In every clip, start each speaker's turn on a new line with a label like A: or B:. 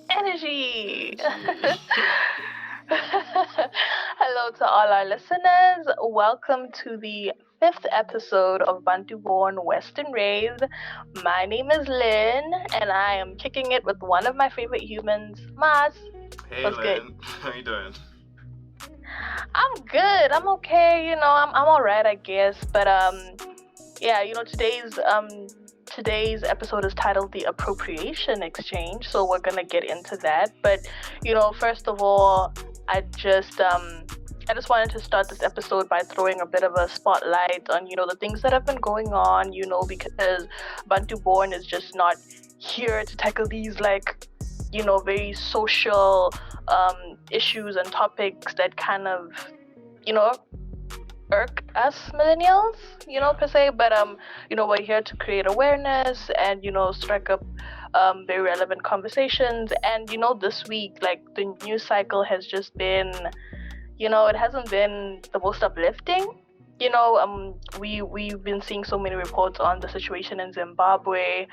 A: Energy. Hello to all our listeners. Welcome to the 5th episode of Bantu Born Western Raised. My name is Lynn, and I am kicking it with one of my favorite humans, Maz.
B: Hey,
A: What's
B: Lynn.
A: good?
B: How you doing?
A: I'm good. I'm okay. I'm all right, I guess. But today's episode is titled The Appropriation Exchange, so we're gonna get into that. But first of all, I just wanted to start this episode by throwing a bit of a spotlight on the things that have been going on, because Bantu Born is just not here to tackle these very social issues and topics that kind of irk us millennials, per se, but we're here to create awareness and strike up very relevant conversations. And this week, the news cycle has just been, it hasn't been the most uplifting. We've been seeing so many reports on the situation in Zimbabwe.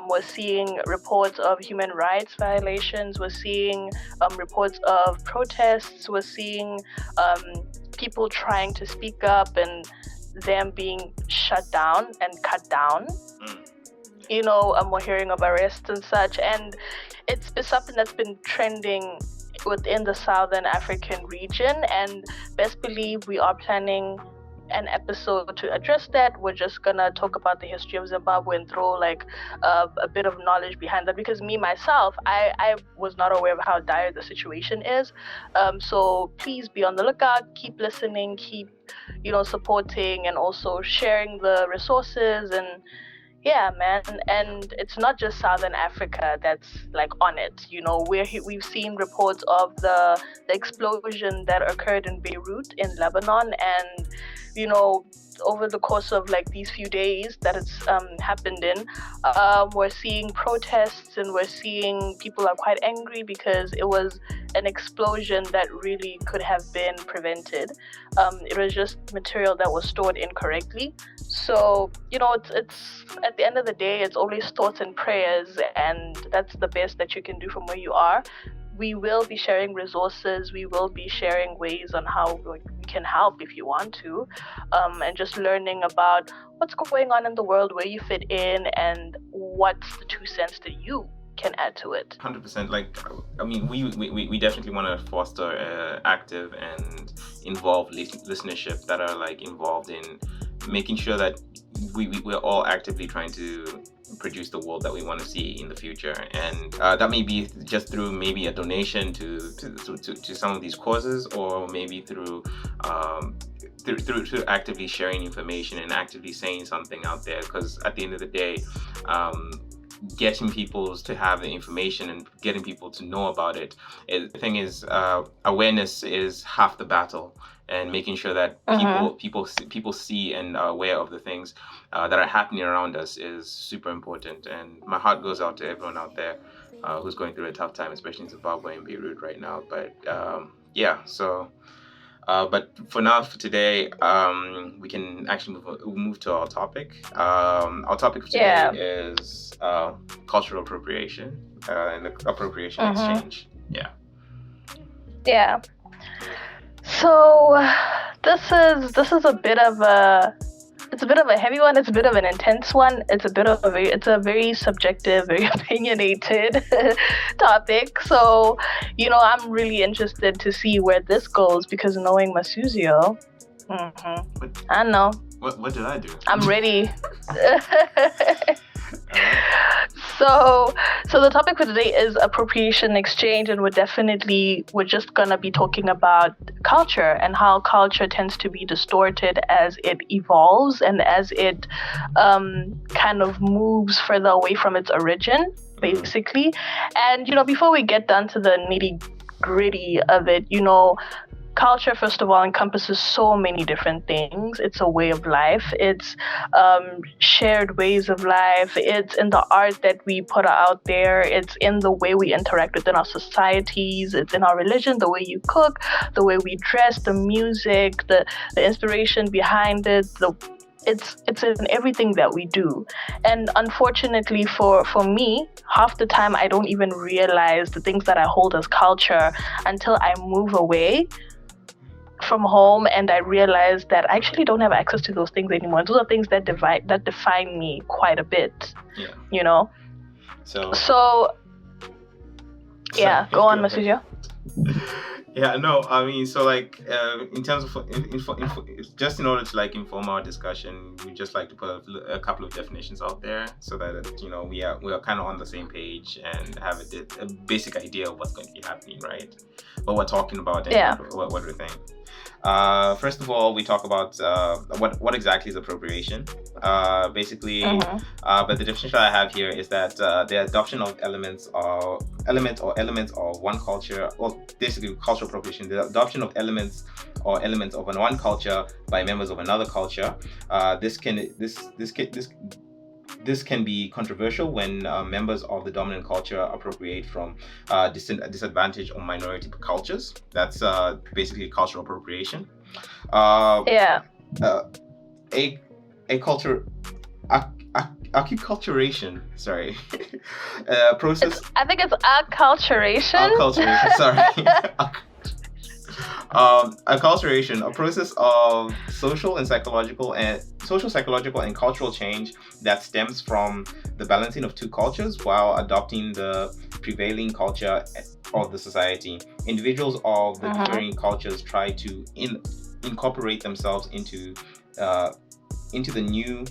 A: We're seeing reports of human rights violations. We're seeing reports of protests. We're seeing people trying to speak up and them being shut down and cut down. We're hearing of arrests and such, and it's been something that's been trending within the Southern African region, and best believe we are planning an episode to address that. We're just gonna talk about the history of Zimbabwe and throw a bit of knowledge behind that, because me myself, I was not aware of how dire the situation is. So please be on the lookout, keep listening, keep supporting, and also sharing the resources. And yeah, man, and it's not just Southern Africa that's on it. We've seen reports of the explosion that occurred in Beirut in Lebanon, and over the course of these few days that it's happened in, we're seeing protests, and we're seeing people are quite angry because it was an explosion that really could have been prevented. It was just material that was stored incorrectly. So it's at the end of the day, it's always thoughts and prayers, and that's the best that you can do from where you are. We will be sharing resources. We will be sharing ways on how we can help if you want to, and just learning about what's going on in the world, where you fit in, and what's the 2 cents that you can add to it.
B: 100%. We definitely want to foster active and involved listenership that are involved in making sure that we're all actively trying to produce the world that we want to see in the future, and that may be just through maybe a donation to some of these causes, or maybe through actively sharing information and actively saying something out there. Because at the end of the day, getting people to have the information and getting people to know about it, the thing is, awareness is half the battle, and making sure that people see and are aware of the things that are happening around us is super important. And my heart goes out to everyone out there who's going through a tough time, especially in Zimbabwe and Beirut right now. But but for now, for today, we can actually move to our topic. Our topic for today is cultural appropriation and the appropriation exchange.
A: Yeah. So this is a bit of a heavy one. It's a bit of an intense one. It's a very subjective, very opinionated topic. So I'm really interested to see where this goes, because knowing Masuzio, I know.
B: What did I do?
A: I'm ready. So the topic for today is appropriation exchange, and we're just gonna be talking about culture and how culture tends to be distorted as it evolves and as it kind of moves further away from its origin, basically. And before we get down to the nitty-gritty of it, culture, first of all, encompasses so many different things. It's a way of life. It's shared ways of life. It's in the art that we put out there. It's in the way we interact within our societies. It's in our religion, the way you cook, the way we dress, the music, the inspiration behind it, the it's in everything that we do. And unfortunately for me, half the time I don't even realize the things that I hold as culture until I move away from home and I realize that I actually don't have access to those things anymore. Those are things that define me quite a bit.
B: Yeah.
A: You know? So yeah, go on, Masuja.
B: Yeah, no, I mean, so like in terms of just in order to like inform our discussion, we just like to put a couple of definitions out there so that we are kind of on the same page and have a basic idea of what's going to be happening, right? What we're talking about and what we're saying. First of all, we talk about what exactly is appropriation. Basically, but the definition I have here is that the adoption of elements of one culture, or basically cultural appropriation, the adoption of elements of one culture by members of another culture. This can be controversial when members of the dominant culture appropriate from disadvantaged or minority cultures. That's basically cultural appropriation. Acculturation. Sorry. Process.
A: I think it's acculturation.
B: Acculturation. Sorry. Acculturation, a process of social, psychological, and cultural change that stems from the balancing of two cultures while adopting the prevailing culture of the society. Individuals of the differing cultures try to incorporate themselves into the new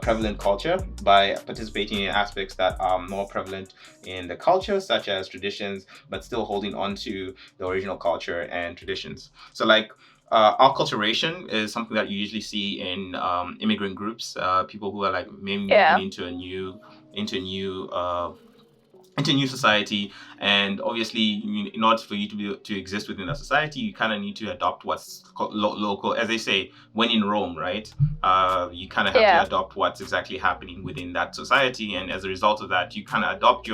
B: prevalent culture by participating in aspects that are more prevalent in the culture, such as traditions, but still holding on to the original culture and traditions. So like acculturation is something that you usually see in immigrant groups, people who are like maybe moving into a new society, and obviously in order for you to exist within a society, you kind of need to adopt what's local, as they say, when in Rome, right? You kind of have to adopt what's exactly happening within that society, and as a result of that, you kind of adopt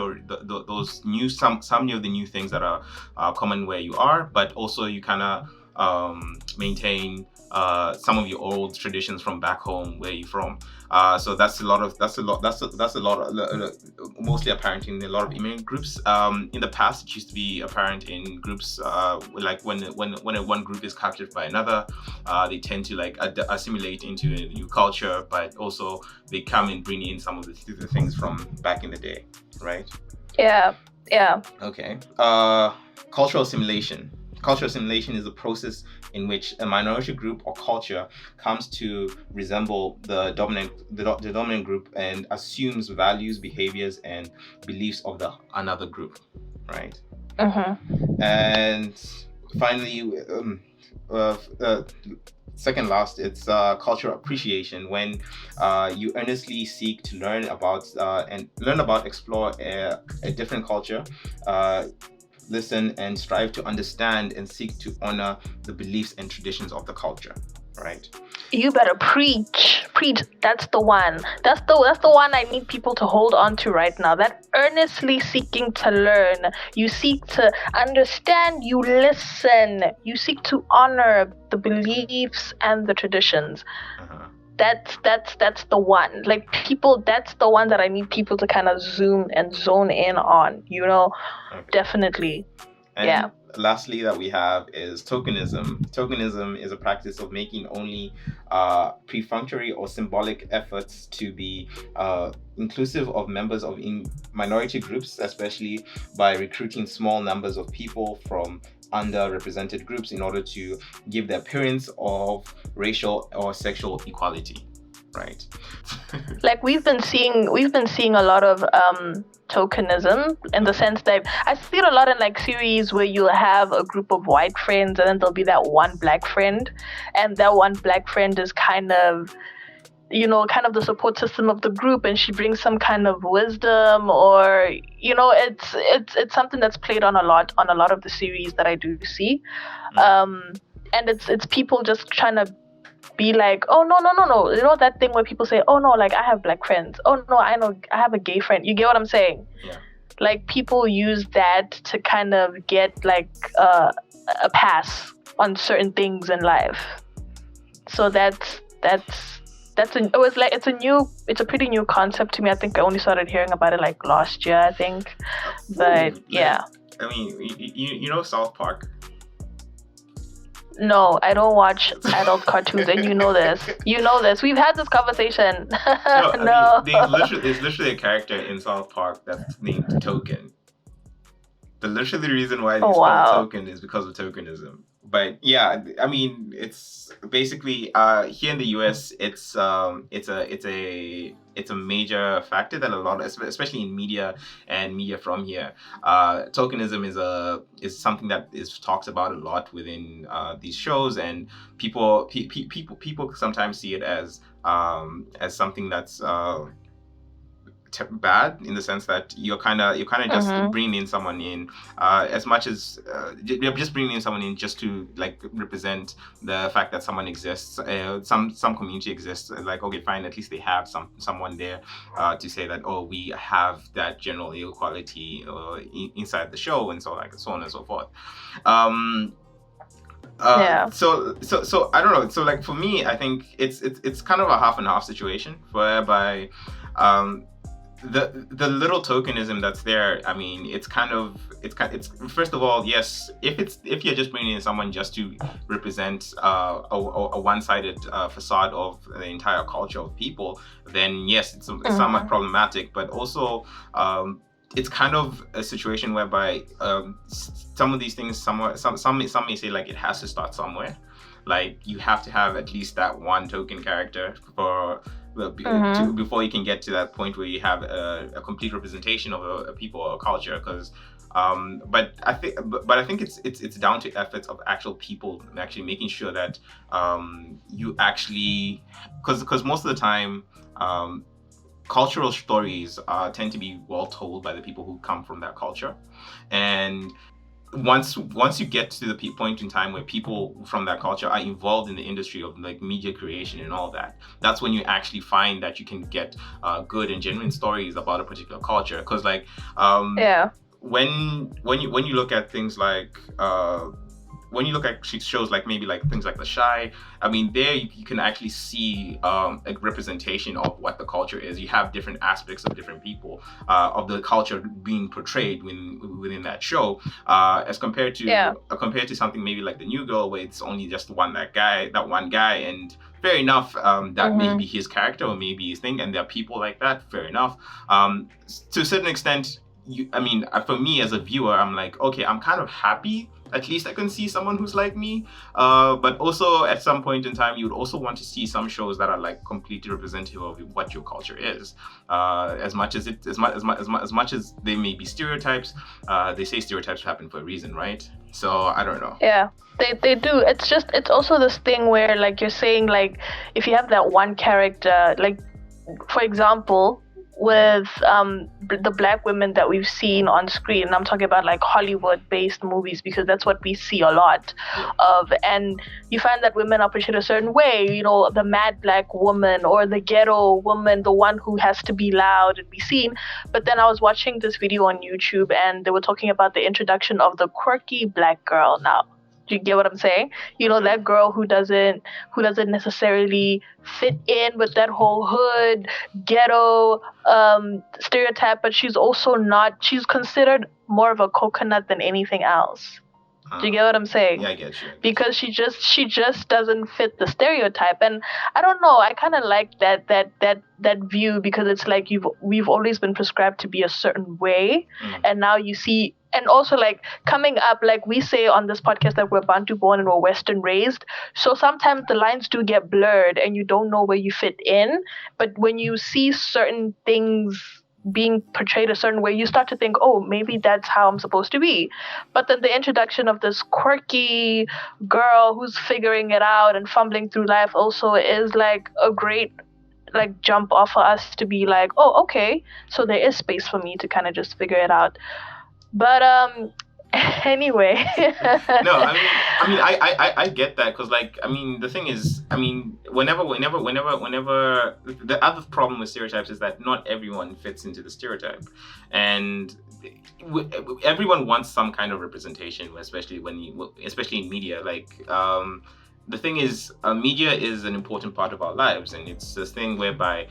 B: those new some of the new things that are common where you are, but also you kind of maintain some of your old traditions from back home where you're from. So that's a lot mostly apparent in a lot of immigrant groups. In the past, it used to be apparent in groups like when one group is captured by another, they tend to like assimilate into a new culture, but also they come and bring in some of the things from back in the day, right?
A: Yeah.
B: Okay. Cultural assimilation. Cultural assimilation is a process in which a minority group or culture comes to resemble the dominant group and assumes values, behaviors, and beliefs of the another group, right? And finally, second last, it's cultural appreciation, when you earnestly seek to learn about, explore a different culture, listen and strive to understand and seek to honor the beliefs and traditions of the culture, right?
A: You better preach. That's the one. That's the one I need people to hold on to right now. That earnestly seeking to learn. You seek to understand. You listen. You seek to honor the beliefs and the traditions. That's the one. Like people, that's the one that I need people to kind of zoom and zone in on. Definitely.
B: And lastly, that we have is tokenism. Tokenism is a practice of making only perfunctory or symbolic efforts to be inclusive of members of minority groups, especially by recruiting small numbers of people from underrepresented groups in order to give the appearance of racial or sexual equality, right?
A: Like we've been seeing a lot of tokenism, in the sense that I see it a lot in like series where you'll have a group of white friends and then there'll be that one black friend, and that one black friend is kind of the support system of the group, and she brings some kind of wisdom, or it's something that's played on a lot of the series that I do see. And it's people just trying to be like, oh no, that thing where people say, oh no, like I have black friends, oh no, I know I have a gay friend. You get what I'm saying?
B: Yeah.
A: Like people use that to kind of get like a pass on certain things in life. So that's it's a pretty new concept to me. I think I only started hearing about it like last year, I think. But yeah.
B: I mean, you know South Park.
A: No, I don't watch adult cartoons, and you know this. You know this. We've had this conversation.
B: No. There's literally a character in South Park that's named Token. The reason why he's called Token is because of tokenism. But yeah, I mean, it's basically here in the US, it's a major factor that a lot, especially in media and media from here, tokenism is something that is talked about a lot within these shows, and people sometimes see it as something that's bad, in the sense that you're kind of just bringing in someone in as much as you're just bringing in someone in just to like represent the fact that someone exists, some community exists. Like, okay, fine, at least they have someone there to say that, oh, we have that general equality inside the show, and so on and so forth. So I don't know. So like for me, I think it's kind of a half and half situation, whereby the little tokenism that's there, I mean, it's first of all, yes, if you're just bringing in someone just to represent a one-sided facade of the entire culture of people, then yes, it's somewhat problematic. But also it's kind of a situation whereby some of these things, some may say like it has to start somewhere. Like, you have to have at least that one token character before you can get to that point where you have a complete representation of a people or a culture. Because but I think it's down to efforts of actual people actually making sure that you actually, because most of the time cultural stories tend to be well told by the people who come from that culture. And once you get to the point in time where people from that culture are involved in the industry of like media creation and all that, that's when you actually find that you can get good and genuine stories about a particular culture. Because like when you look at things like when you look at shows like maybe like things like The Shy, I mean, there you can actually see a representation of what the culture is. You have different aspects of different people of the culture being portrayed within that show, as compared to something maybe like The New Girl, where it's only just that one guy, and fair enough, that may be his character or maybe his thing, and there are people like that, fair enough. To a certain extent, for me as a viewer, I'm like, okay, I'm kind of happy. At least I can see someone who's like me. But also at some point in time, you would also want to see some shows that are like completely representative of what your culture is. As much as they may be stereotypes, they say stereotypes happen for a reason, right? So I don't know.
A: Yeah, they do. It's also this thing where, like you're saying, like if you have that one character, like for example, with the black women that we've seen on screen, and I'm talking about like Hollywood-based movies, because that's what we see a lot of, and you find that women are portrayed a certain way, you know, the mad black woman or the ghetto woman, the one who has to be loud and be seen. But then I was watching this video on YouTube, and they were talking about the introduction of the quirky black girl. Now, do you get what I'm saying? You know, that girl who doesn't necessarily fit in with that whole hood, ghetto stereotype, but she's also not, she's considered more of a coconut than anything else. Do you get what I'm saying?
B: Yeah, I get you.
A: Because she just doesn't fit the stereotype. And I don't know, I kind of like that view, because it's like we've always been prescribed to be a certain way, and now you see. And also, like, coming up, like we say on this podcast that we're Bantu born and we're Western raised. So sometimes the lines do get blurred and you don't know where you fit in. But when you see certain things being portrayed a certain way, you start to think, oh, maybe that's how I'm supposed to be. But then the introduction of this quirky girl who's figuring it out and fumbling through life also is like a great like jump off for us to be like, oh, okay, so there is space for me to kind of just figure it out. But anyway.
B: No, I get that, because like, I mean, the thing is, I mean, whenever the other problem with stereotypes is that not everyone fits into the stereotype, and everyone wants some kind of representation, especially in media. Like the thing is, media is an important part of our lives, and it's this thing whereby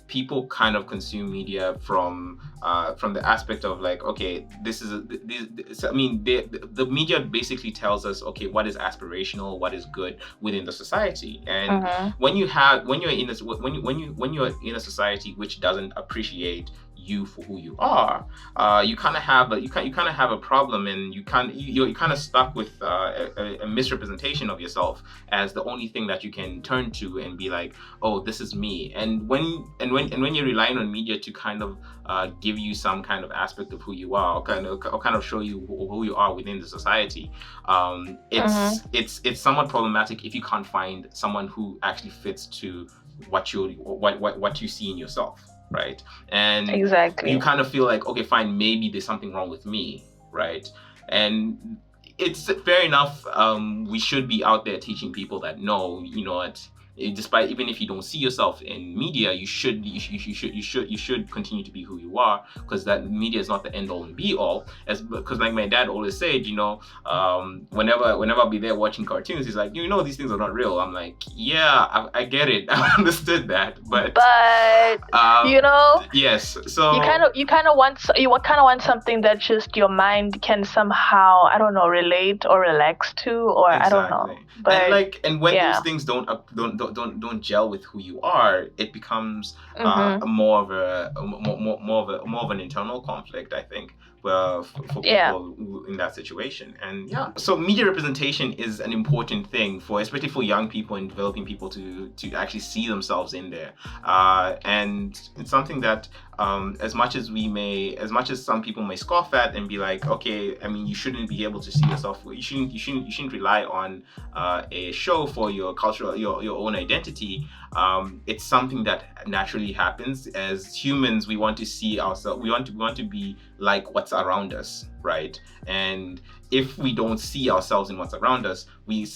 B: people kind of consume media from the aspect of like, okay, the media basically tells us, okay, what is aspirational, what is good within the society, and when you're in a society which doesn't appreciate you for who you are, you kind of have a problem, and you're kind of stuck with a misrepresentation of yourself as the only thing that you can turn to and be like, oh, this is me. And when you're relying on media to kind of give you some kind of aspect of who you are, or kind of show you who you are within the society, it's somewhat problematic if you can't find someone who actually fits to what you see in yourself. Right. And
A: exactly,
B: you kind of feel like, okay, fine, maybe there's something wrong with me. Right. And it's fair enough. We should be out there teaching people that, no, you know what, despite, even if you don't see yourself in media, you should continue to be who you are, because that media is not the end all and be all. Because like my dad always said, you know, whenever I'll be there watching cartoons, he's like, you know, these things are not real. I'm like, yeah, I get it. I understood that, but
A: you know,
B: yes. So
A: you kind of want something that just your mind can somehow, I don't know, relate or relax to, or exactly. I don't know. But
B: and when those things don't gel with who you are, it becomes more of an internal conflict, I think, for people in that situation. And so media representation is an important thing especially for young people and developing people to actually see themselves in there. And it's something that as much as some people may scoff at and be like, okay, I mean, you shouldn't be able to see yourself. You shouldn't rely on a show for your cultural, your own identity. It's something that naturally happens. As humans, we want to see ourselves. We want to be like what's around us, right? And if we don't see ourselves in what's around us, we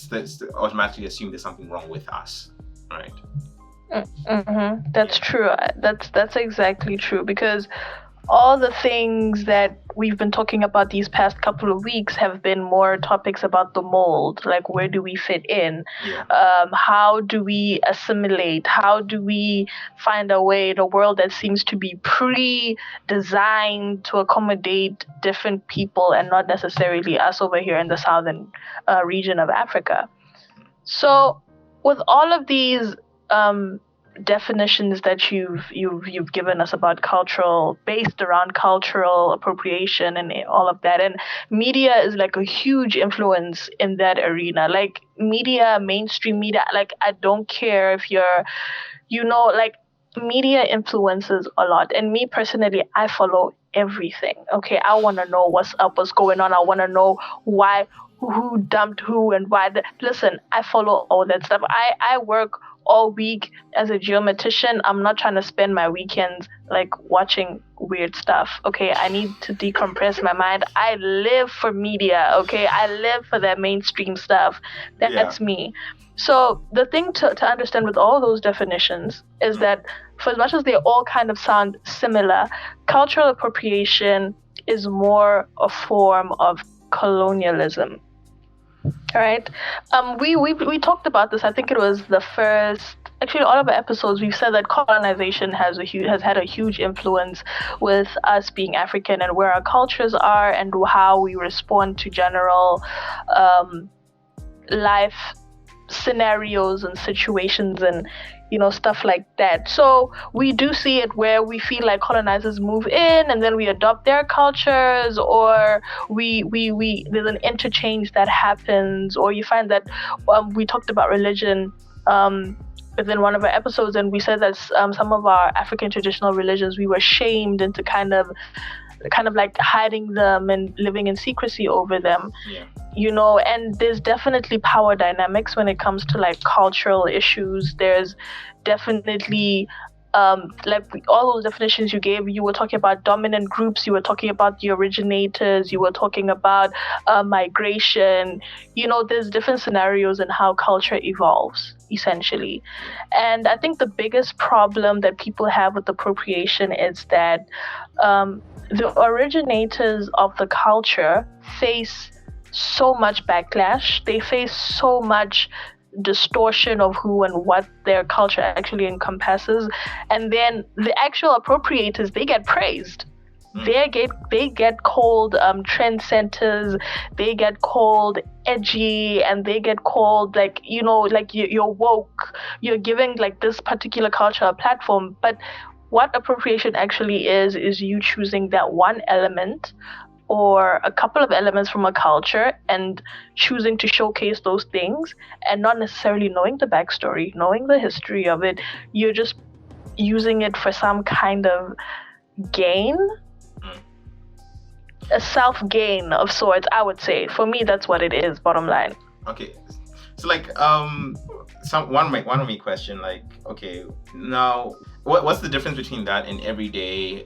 B: automatically assume there's something wrong with us, right?
A: That's true. That's exactly true, because all the things that we've been talking about these past couple of weeks have been more topics about the mold, like where do we fit in? How do we assimilate? How do we find a way in a world that seems to be pre-designed to accommodate different people and not necessarily us over here in the southern region of Africa? So with all of these definitions that you've given us about based around cultural appropriation and all of that, and media is like a huge influence in that arena. Like media, mainstream media, like I don't care if you're, you know, like media influences a lot. And me personally, I follow everything. Okay, I want to know what's up, what's going on. I want to know why, who dumped who, and why. Listen, I follow all that stuff. I work all week as a geometrician. I'm not trying to spend my weekends like watching weird stuff. Okay, I need to decompress my mind. I live for media. Okay, I live for that mainstream stuff. That's me. So the thing to understand with all those definitions is that for as much as they all kind of sound similar, cultural appropriation is more a form of colonialism. All right. We talked about this. I think it was the first. Actually, all of our episodes, we've said that colonization has had a huge influence with us being African and where our cultures are and how we respond to general life scenarios and situations and, you know, stuff like that. So we do see it where we feel like colonizers move in and then we adopt their cultures, or we there's an interchange that happens, or you find that we talked about religion within one of our episodes, and we said that some of our African traditional religions, we were shamed into kind of like hiding them and living in secrecy over them. You know, and there's definitely power dynamics when it comes to like cultural issues. There's definitely all those definitions you gave, you were talking about dominant groups, you were talking about the originators, you were talking about migration. You know, there's different scenarios in how culture evolves, essentially. And I think the biggest problem that people have with appropriation is that the originators of the culture face so much backlash. They face so much distortion of who and what their culture actually encompasses. And then the actual appropriators, they get praised. They get called trendsetters, they get called edgy, and they get called like, you're woke, you're giving like this particular culture a platform. But what appropriation actually is you choosing that one element or a couple of elements from a culture and choosing to showcase those things and not necessarily knowing the backstory, knowing the history of it. You're just using it for some kind of gain, a self-gain of sorts, I would say. For me, that's what it is, bottom line.
B: Okay. So like one of my question, like, okay, now what's the difference between that and everyday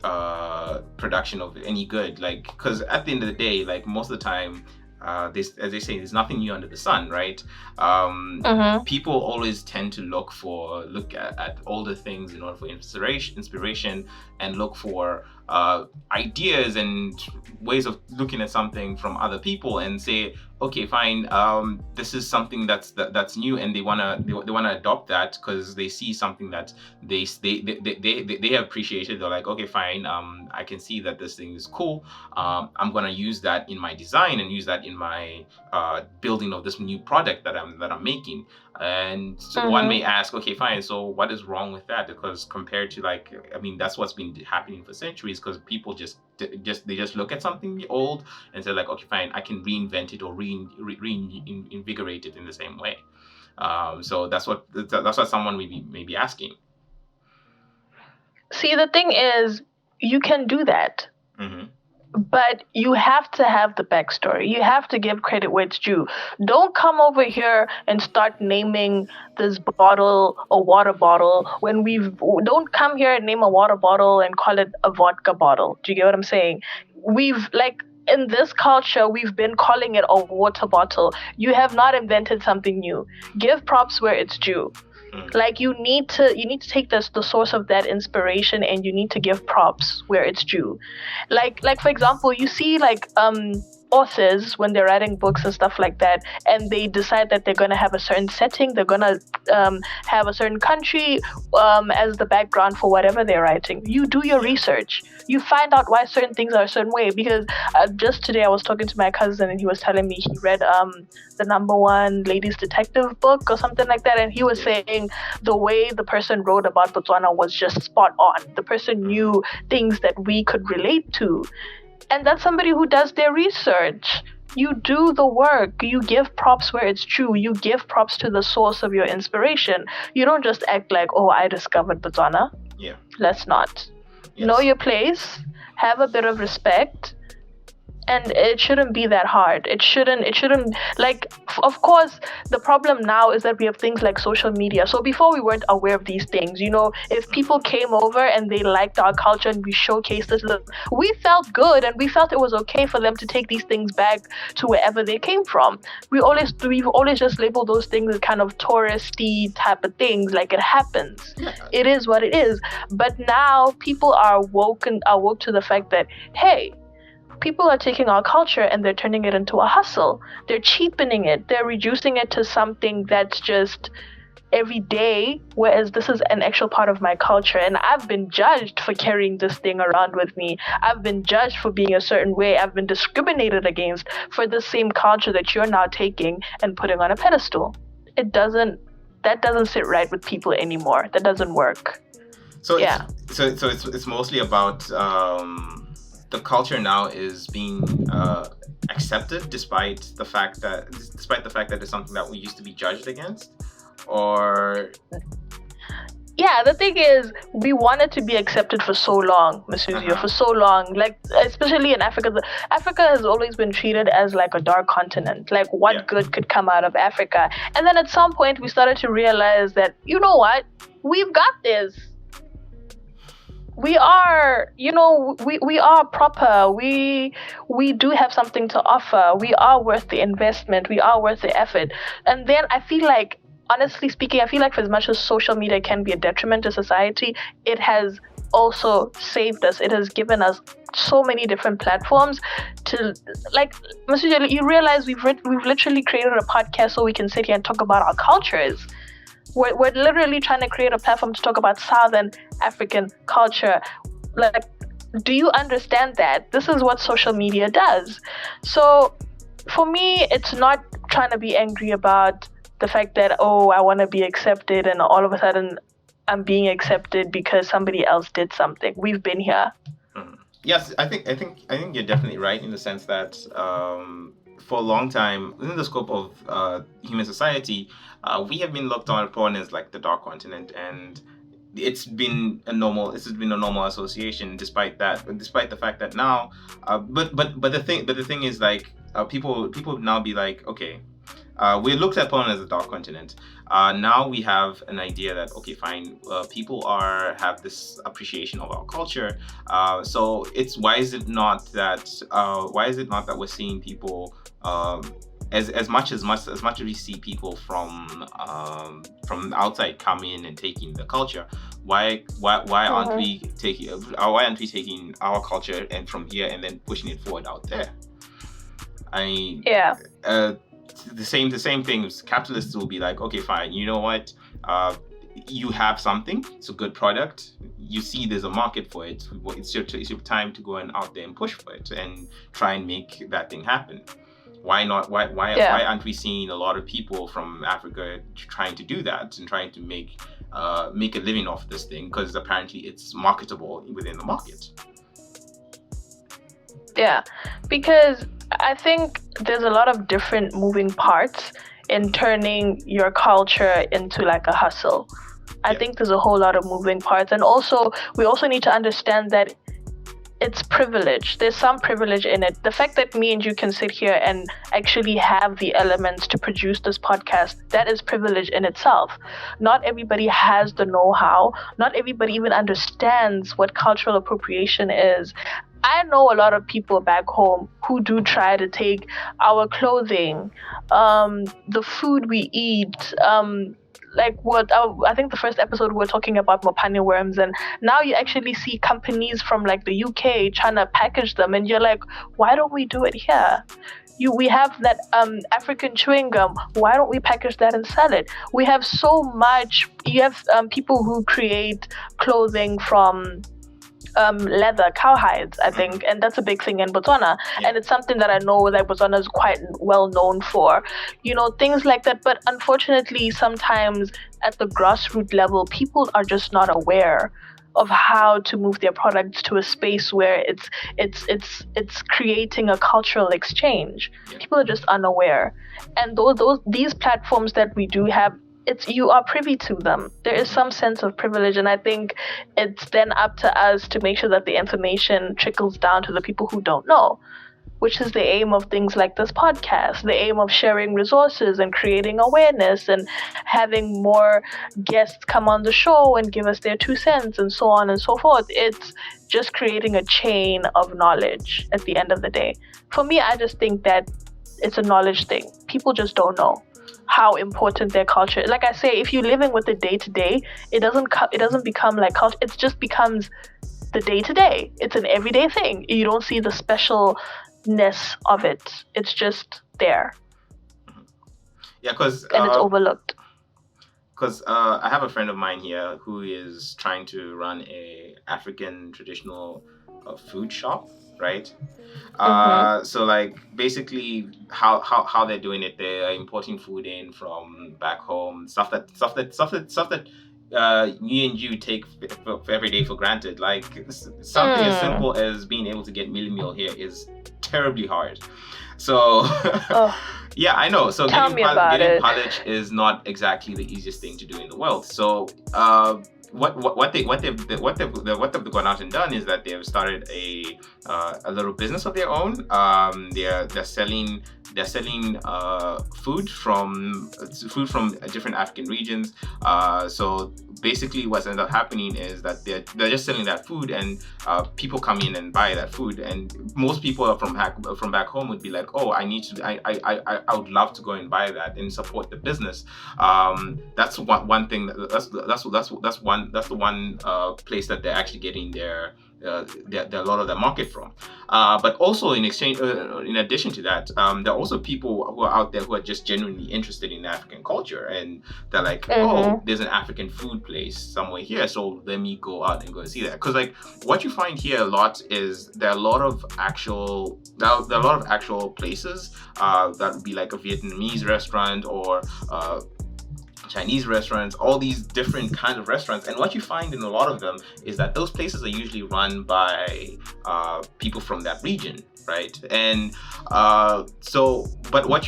B: production of any good? Like, because at the end of the day, like most of the time, as they say, there's nothing new under the sun, right? People always tend to look at older things in order for inspiration, and look for ideas and ways of looking at something from other people and say, okay, fine, this is something that's new, and they wanna adopt that because they see something that they have appreciated. They're like, okay, fine, I can see that this thing is cool. I'm gonna use that in my design and use that in my building of this new product that I'm making. And so one may ask, okay, fine, so what is wrong with that? Because compared to that's what's been happening for centuries, because people just look at something old and say like, okay, fine, I can reinvent it or reinvigorate it in the same way. So that's what someone may be asking.
A: See, the thing is, you can do that. But you have to have the backstory. You have to give credit where it's due. Don't come over here and start naming this bottle a water bottle when don't come here and name a water bottle and call it a vodka bottle. Do you get what I'm saying? In this culture, we've been calling it a water bottle. You have not invented something new. Give props where it's due. Like you need to take the source of that inspiration and you need to give props where it's due. Like for example, you see like authors when they're writing books and stuff like that, and they decide that they're gonna have a certain setting, they're gonna have a certain country as the background for whatever they're writing. You do your research. You find out why certain things are a certain way. Because just today I was talking to my cousin and he was telling me he read the #1 ladies detective book or something like that, and he was saying the way the person wrote about Botswana was just spot on. The person knew things that we could relate to. And that's somebody who does their research. You do the work. You give props where it's true. You give props to the source of your inspiration. You don't just act like, oh, I discovered Botswana.
B: Yeah.
A: Let's not.
B: Yes.
A: Know your place. Have a bit of respect. And it shouldn't be that hard. It shouldn't like, of course, the problem now is that we have things like social media. So before we weren't aware of these things, if people came over and they liked our culture and we showcased it, we felt good and we felt it was okay for them to take these things back to wherever they came from. We've always just labeled those things as kind of touristy type of things, like it happens. It is what it is. But now people are woke to the fact that, hey, people are taking our culture and they're turning it into a hustle. They're cheapening it. They're reducing it to something that's just every day, whereas this is an actual part of my culture. And I've been judged for carrying this thing around with me. I've been judged for being a certain way. I've been discriminated against for the same culture that you're now taking and putting on a pedestal. That doesn't sit right with people anymore. That doesn't work.
B: So yeah. It's mostly about the culture now is being accepted despite the fact that it's something that we used to be judged against, or
A: yeah, the thing is, we wanted to be accepted for so long, Masuzio, for so long. Like, especially in Africa, Africa has always been treated as like a dark continent. Like, what good could come out of Africa? And then at some point, we started to realize that, you know what, we've got this. We are, we are proper. We do have something to offer. We are worth the investment. We are worth the effort. And then I feel like, honestly speaking, I feel like for as much as social media can be a detriment to society, it has also saved us. It has given us so many different platforms to to, like, Mr. Jelly, you realize we've literally created a podcast so we can sit here and talk about our cultures. We're literally trying to create a platform to talk about Southern African culture. Like, do you understand that? This is what social media does. So for me, it's not trying to be angry about the fact that, oh, I want to be accepted and all of a sudden I'm being accepted because somebody else did something. We've been here.
B: Yes, I think you're definitely right in the sense that for a long time, within the scope of human society, we have been looked upon as like the dark continent, and it's been a normal association. Despite the fact that now, but the thing is, like, people now be like, okay, we're looked upon as a dark continent. Now we have an idea that, okay, fine, people have this appreciation of our culture. So why is it not that we're seeing people as much as we see people from outside come in and taking the culture? Why aren't we taking our culture and from here and then pushing it forward out there? The same things. Capitalists will be like, okay, fine, you know what? You have something. It's a good product. You see there's a market for it. It's your time to go and out there and push for it and try and make that thing happen. Why not? Why aren't we seeing a lot of people from Africa trying to do that and trying to make a living off this thing? Because apparently it's marketable within the market.
A: Yeah, because I think there's a lot of different moving parts in turning your culture into like a hustle. I think there's a whole lot of moving parts. And also, we also need to understand that it's privilege. There's some privilege in it. The fact that me and you can sit here and actually have the elements to produce this podcast, that is privilege in itself. Not everybody has the know-how. Not everybody even understands what cultural appropriation is. I know a lot of people back home who do try to take our clothing, the food we eat, like what I think the first episode we were talking about mopane worms, and now you actually see companies from like the UK trying to package them, and you're like, why don't we do it here? We have that African chewing gum. Why don't we package that and sell it? We have so much. You have people who create clothing from leather, cowhides, I think, and that's a big thing in Botswana. Yeah. And it's something that I know that Botswana is quite well known for, things like that. But unfortunately, sometimes at the grassroots level, people are just not aware of how to move their products to a space where it's creating a cultural exchange. Yeah. People are just unaware, and these platforms that we do have, you are privy to them. There is some sense of privilege, and I think it's then up to us to make sure that the information trickles down to the people who don't know, which is the aim of things like this podcast, the aim of sharing resources and creating awareness and having more guests come on the show and give us their 2 cents and so on and so forth. It's just creating a chain of knowledge at the end of the day. For me, I just think that it's a knowledge thing. People just don't know how important their culture is. Like I say, if you're living with the day-to-day, it doesn't become like culture. It just becomes the day-to-day. It's an everyday thing. You don't see the specialness of it. It's just there.
B: Yeah, because
A: it's overlooked.
B: Because I have a friend of mine here who is trying to run a African traditional food shop, right? So like basically how they're doing it, they're importing food in from back home, stuff that you and you take for every day for granted. Like something as simple as being able to get meal here is terribly hard. So yeah, I know. So getting college is not exactly the easiest thing to do in the world. So what they've gone out and done is that they've started a little business of their own. They're selling food from different African regions. So basically, what's ended up happening is that they're just selling that food, and people come in and buy that food. And most people from back home would be like, oh, I would love to go and buy that and support the business. That's one thing. That's the one place that they're actually getting their a lot of the market from. But also in addition to that, there are also people who are out there who are just genuinely interested in African culture, and they're like, oh, there's an African food place somewhere here, so let me go out and go and see that. Because like what you find here a lot is there are a lot of actual places that would be like a Vietnamese restaurant or Chinese restaurants, all these different kinds of restaurants. And what you find in a lot of them is that those places are usually run by people from that region, right? And but what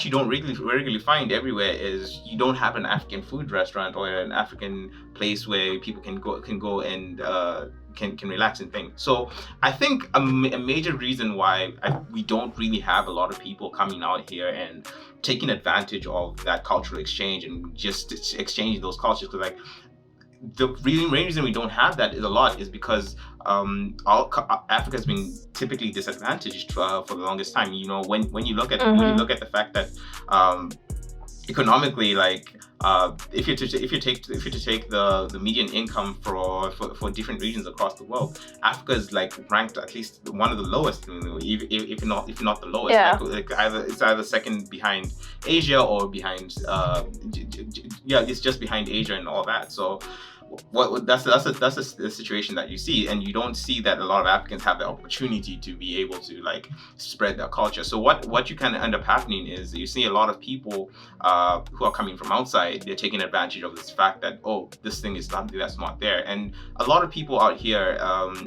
B: you don't regularly find everywhere is you don't have an African food restaurant or an African place where people can go and can relax and think. So I think a major reason why we don't really have a lot of people coming out here and taking advantage of that cultural exchange and just exchanging those cultures, because like the main reason we don't have that is because Africa has been typically disadvantaged for the longest time. You know, when you look at the fact that economically, like if you take the median income for different regions across the world, Africa is like ranked at least one of the lowest, you know, if not the lowest.
A: Yeah.
B: Like it's either second behind Asia or behind it's just behind Asia and all that. So that's the situation that you see, and you don't see that a lot of Africans have the opportunity to be able to like spread their culture. So what you kind of end up happening is you see a lot of people who are coming from outside. They're taking advantage of this fact that, oh, this thing is something that's not there. And a lot of people out here,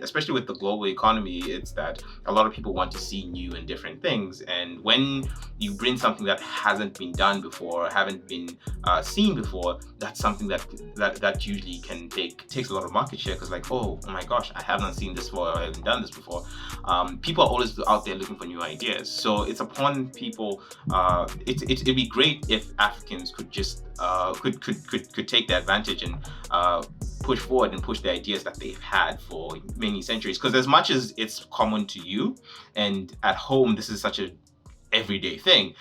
B: especially with the global economy, it's that a lot of people want to see new and different things. And when you bring something that hasn't been done before, haven't been seen before, that's something that usually takes a lot of market share, because like, oh my gosh, I haven't seen this before, I haven't done this before. People are always out there looking for new ideas. So it's upon people. It'd be great if Africans could just could take the advantage and push forward and push the ideas that they've had for many centuries. Because as much as it's common to you and at home, this is such a everyday thing.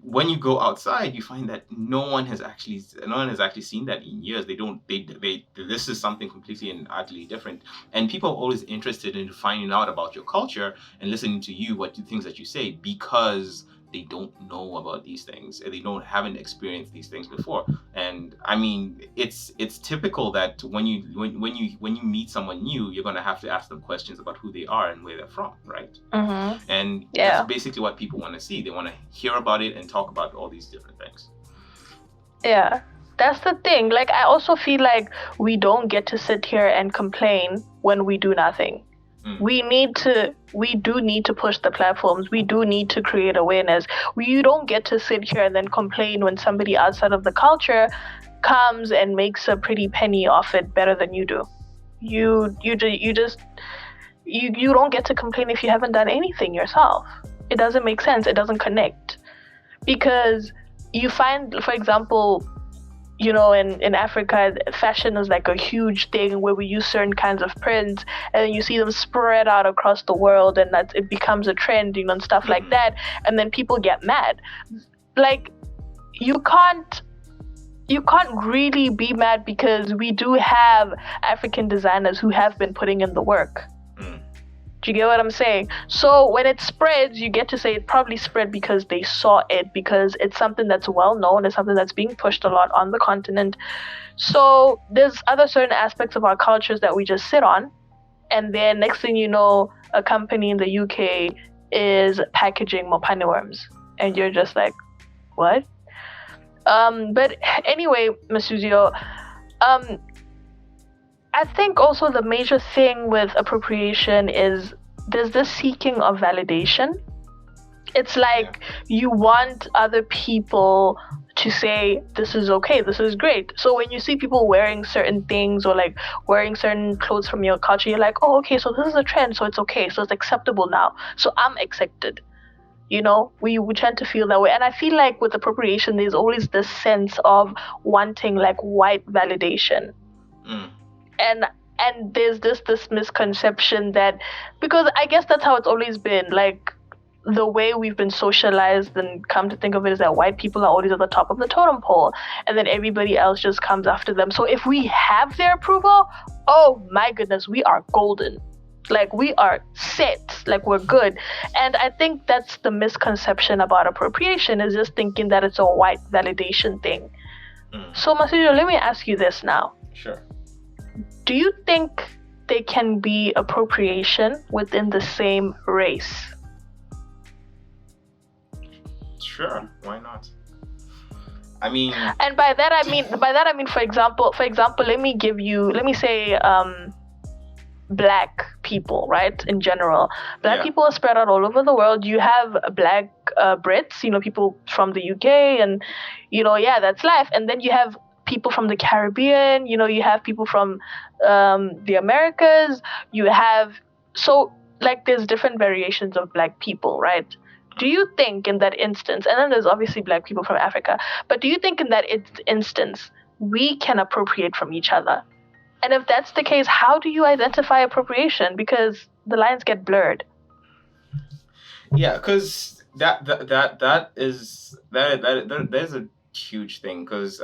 B: When you go outside, you find that no one has actually seen that in years. This is something completely and utterly different. And people are always interested in finding out about your culture and listening to you, things that you say, because they don't know about these things and they haven't experienced these things before. And I mean, it's typical that when you meet someone new, you're gonna have to ask them questions about who they are and where they're from, right? And that's basically what people want to see. They want to hear about it and talk about all these different things.
A: Yeah, that's the thing. Like, I also feel like we don't get to sit here and complain when we do nothing. We do need to push the platforms. We do need to create awareness. You don't get to sit here and then complain when somebody outside of the culture comes and makes a pretty penny off it better than you do. You don't get to complain if you haven't done anything yourself. It doesn't make sense. It doesn't connect. Because you find, for example, you know, in Africa, fashion is like a huge thing where we use certain kinds of prints, and then you see them spread out across the world, and that it becomes a trend, you know, and stuff like that. And then people get mad. Like, you can't really be mad, because we do have African designers who have been putting in the work. Do you get what I'm saying? So when it spreads, you get to say it probably spread because they saw it, because it's something that's well known, it's something that's being pushed a lot on the continent. So there's other certain aspects of our cultures that we just sit on, and then next thing you know, a company in the UK is packaging mopane worms, and you're just like, what? But anyway, Masuzio, I think also the major thing with appropriation is there's this seeking of validation. It's like you want other people to say, this is okay, this is great. So when you see people wearing certain things or like wearing certain clothes from your culture, you're like, oh, okay, so this is a trend, so it's okay, so it's acceptable now. So I'm accepted. You know, we tend to feel that way. And I feel like with appropriation, there's always this sense of wanting like white validation. And there's this misconception that, because I guess that's how it's always been, like the way we've been socialized and come to think of it is that white people are always at the top of the totem pole, and then everybody else just comes after them. So if we have their approval, oh my goodness, we are golden. Like, we are set, like, we're good. And I think that's the misconception about appropriation, is just thinking that it's a white validation thing. So Masujo, let me ask you this now.
B: Sure.
A: Do you think there can be appropriation within the same race?
B: Sure, why not? I mean,
A: and by that I mean, for example, let me say black people, right? In general, black people are spread out all over the world. You have black Brits, people from the UK, and that's life. And then you have people from the Caribbean, you have people from the Americas, there's different variations of black people, right? Do you think in that instance, and then there's obviously black people from Africa, but do you think in that instance we can appropriate from each other? And if that's the case, how do you identify appropriation? Because the lines get blurred.
B: Yeah, because there's a huge thing. Because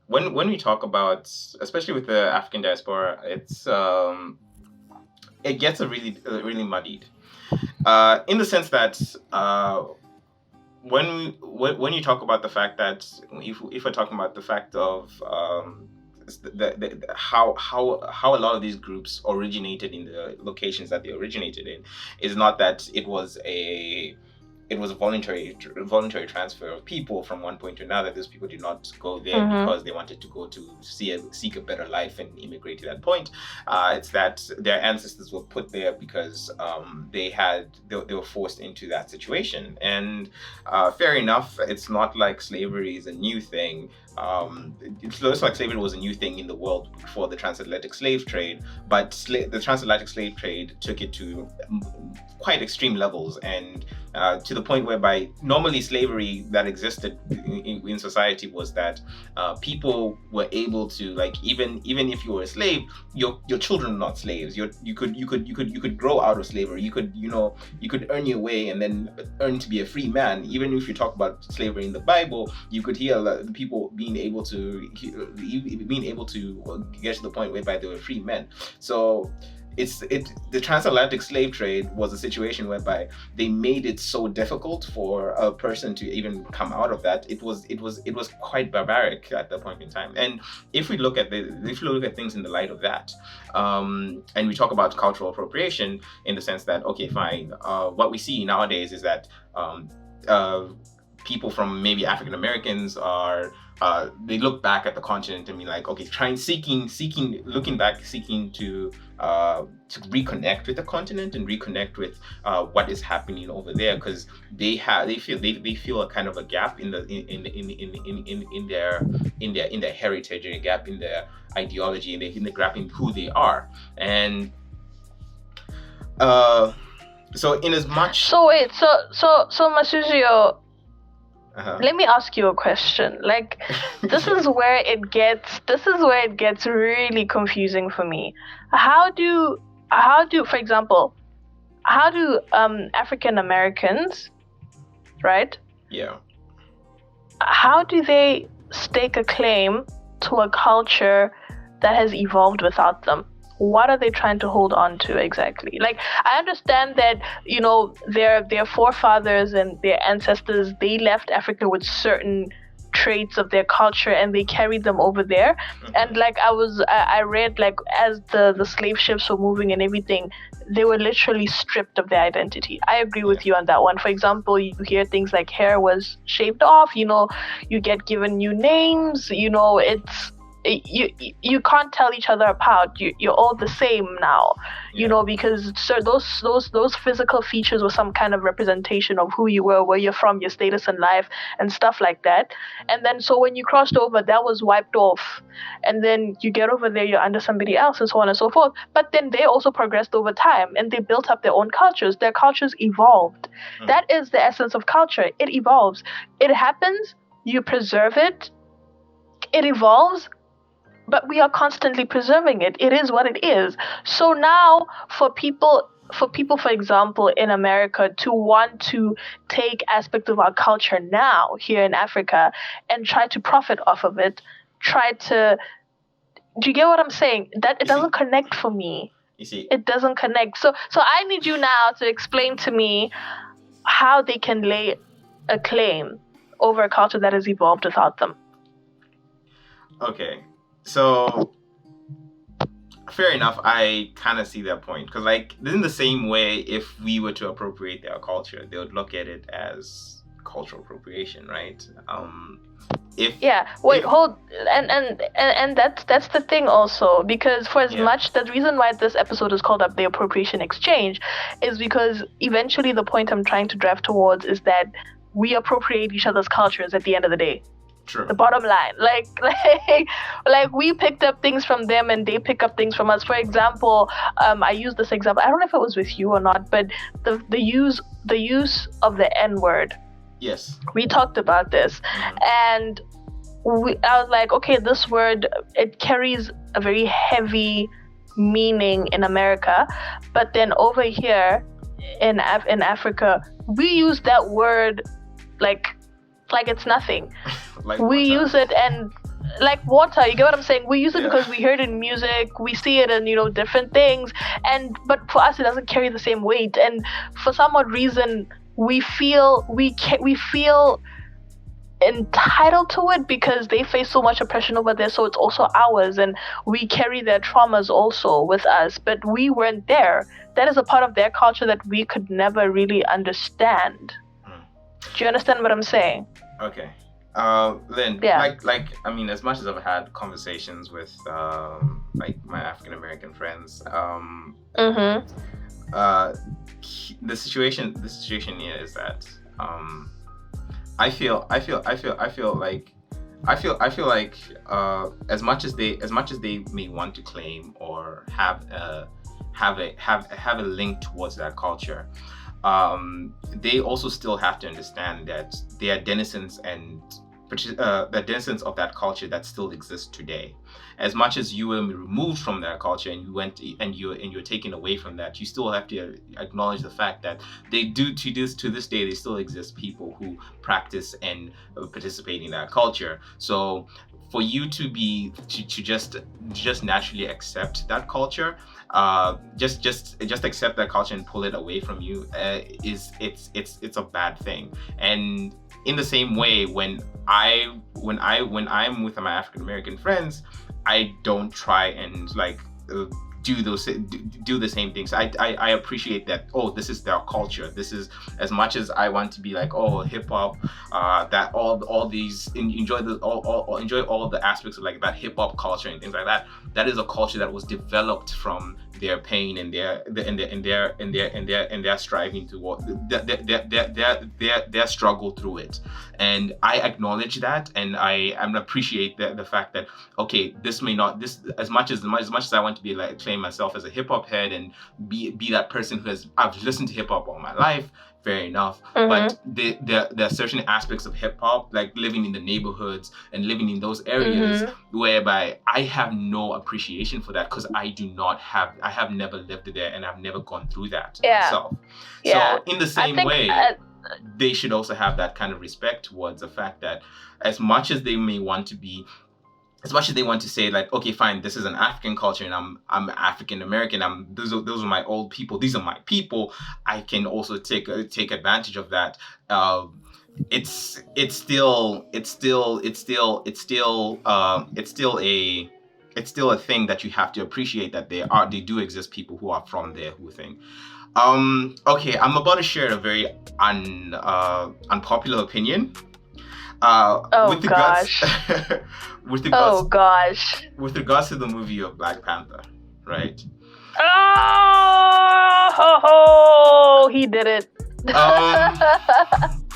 B: when we talk about, especially with the African diaspora, it gets really muddied. In the sense that when you talk about the fact that if we're talking about the fact of how a lot of these groups originated in the locations that they originated in, is not that it was a voluntary transfer of people from one point to another. Those people did not go there because they wanted to go to seek a better life and immigrate to that point. It's that their ancestors were put there because they were forced into that situation. And fair enough, it's not like slavery is a new thing. It's like slavery was a new thing in the world before the transatlantic slave trade, but the transatlantic slave trade took it to quite extreme levels, and to the point whereby normally slavery that existed in society was that people were able to, like, even if you were a slave, your children are not slaves. You could grow out of slavery. You could earn your way and then earn to be a free man. Even if you talk about slavery in the Bible, you could hear the people being able to get to the point whereby they were free men. So the transatlantic slave trade was a situation whereby they made it so difficult for a person to even come out of that. It was quite barbaric at that point in time. And if we look at things in the light of that, and we talk about cultural appropriation in the sense that, okay, fine, what we see nowadays is that people from maybe African Americans are they look back at the continent and be like, okay, seeking to reconnect with the continent and reconnect with what is happening over there, because they feel a kind of a gap in their heritage, a gap in their ideology, and in the gap in who they are. And so in as much
A: so Masuzio, let me ask you a question. Like, this is where it gets really confusing for me. How do for example, how do African Americans, right?
B: Yeah.
A: How do they stake a claim to a culture that has evolved without them? What are they trying to hold on to exactly? Like, I understand that, their forefathers and their ancestors, they left Africa with certain traits of their culture and they carried them over there. And like I read, like, as the slave ships were moving and everything, they were literally stripped of their identity. I agree with you on that one. For example, you hear things like hair was shaved off, you get given new names, you can't tell each other apart. You're all the same now, because those physical features were some kind of representation of who you were, where you're from, your status in life, and stuff like that. And then so when you crossed over, that was wiped off, and then you get over there, you're under somebody else, and so on and so forth. But then they also progressed over time, and they built up their own cultures. Their cultures evolved. That is the essence of culture. It evolves. It happens. You preserve it. It evolves. But we are constantly preserving it. It is what it is. So now for people for people, for example, in America to want to take aspects of our culture now here in Africa and try to profit off of it, do you get what I'm saying? That it doesn't connect for me.
B: You see,
A: it doesn't connect. So I need you now to explain to me how they can lay a claim over a culture that has evolved without them.
B: Okay, so fair enough. I kind of see that point, because like in the same way, if we were to appropriate their culture, they would look at it as cultural appropriation, right?
A: And that's the thing also, because for as much, the reason why this episode is called up the Appropriation Exchange is because eventually the point I'm trying to drive towards is that we appropriate each other's cultures at the end of the day.
B: True.
A: The bottom line, like we picked up things from them and they pick up things from us. For example, I used this example. I don't know if it was with you or not, but the use of the N-word.
B: Yes.
A: We talked about this, and I was like, okay, this word, it carries a very heavy meaning in America, but then over here in Africa, we use that word like it's nothing.
B: Like
A: we
B: water.
A: Use it and like water, you get what I'm saying? We use it because we hear it in music, we see it in, different things, but for us it doesn't carry the same weight, and for some odd reason we feel entitled to it because they face so much oppression over there, so it's also ours, and we carry their traumas also with us, but we weren't there. That is a part of their culture that we could never really understand. Do you understand what I'm saying?
B: Okay. Lynn, like I mean, as much as I've had conversations with like my African American friends, the situation here is that I feel like as much as they may want to claim or have a link towards that culture, they also still have to understand that they are denizens of that culture that still exists today. As much as you were removed from that culture and you're taken away from that, you still have to acknowledge the fact that they do to this day, they still exist people who practice and participate in that culture. So for you to just naturally accept that culture, just accept that culture and pull it away from you, it's a bad thing. And in the same way, when I'm with my African American friends, I don't try and do the same things. I appreciate that. Oh, this is their culture. This is, as much as I want to be like, oh, hip hop, that all these enjoy all the aspects of like that hip hop culture and things like that. That is a culture that was developed from their pain and their striving to their struggle through it. And I acknowledge that, and I appreciate the fact that, okay, this as much as I want to be like claim myself as a hip hop head and be that person I've listened to hip hop all my life, fair enough. But there are certain aspects of hip hop, like living in the neighborhoods and living in those areas, whereby I have no appreciation for that, because I have never lived there and I've never gone through that myself. So in the same way, they should also have that kind of respect towards the fact that as much as they want to say like, okay, fine, this is an African culture and I'm African American, those are my old people, these are my people, I can also take advantage of that. It's still a thing that you have to appreciate, that they do exist people who are from there who think. Okay, I'm about to share a very unpopular opinion. With regards to the movie of Black Panther, right?
A: Oh, he did it.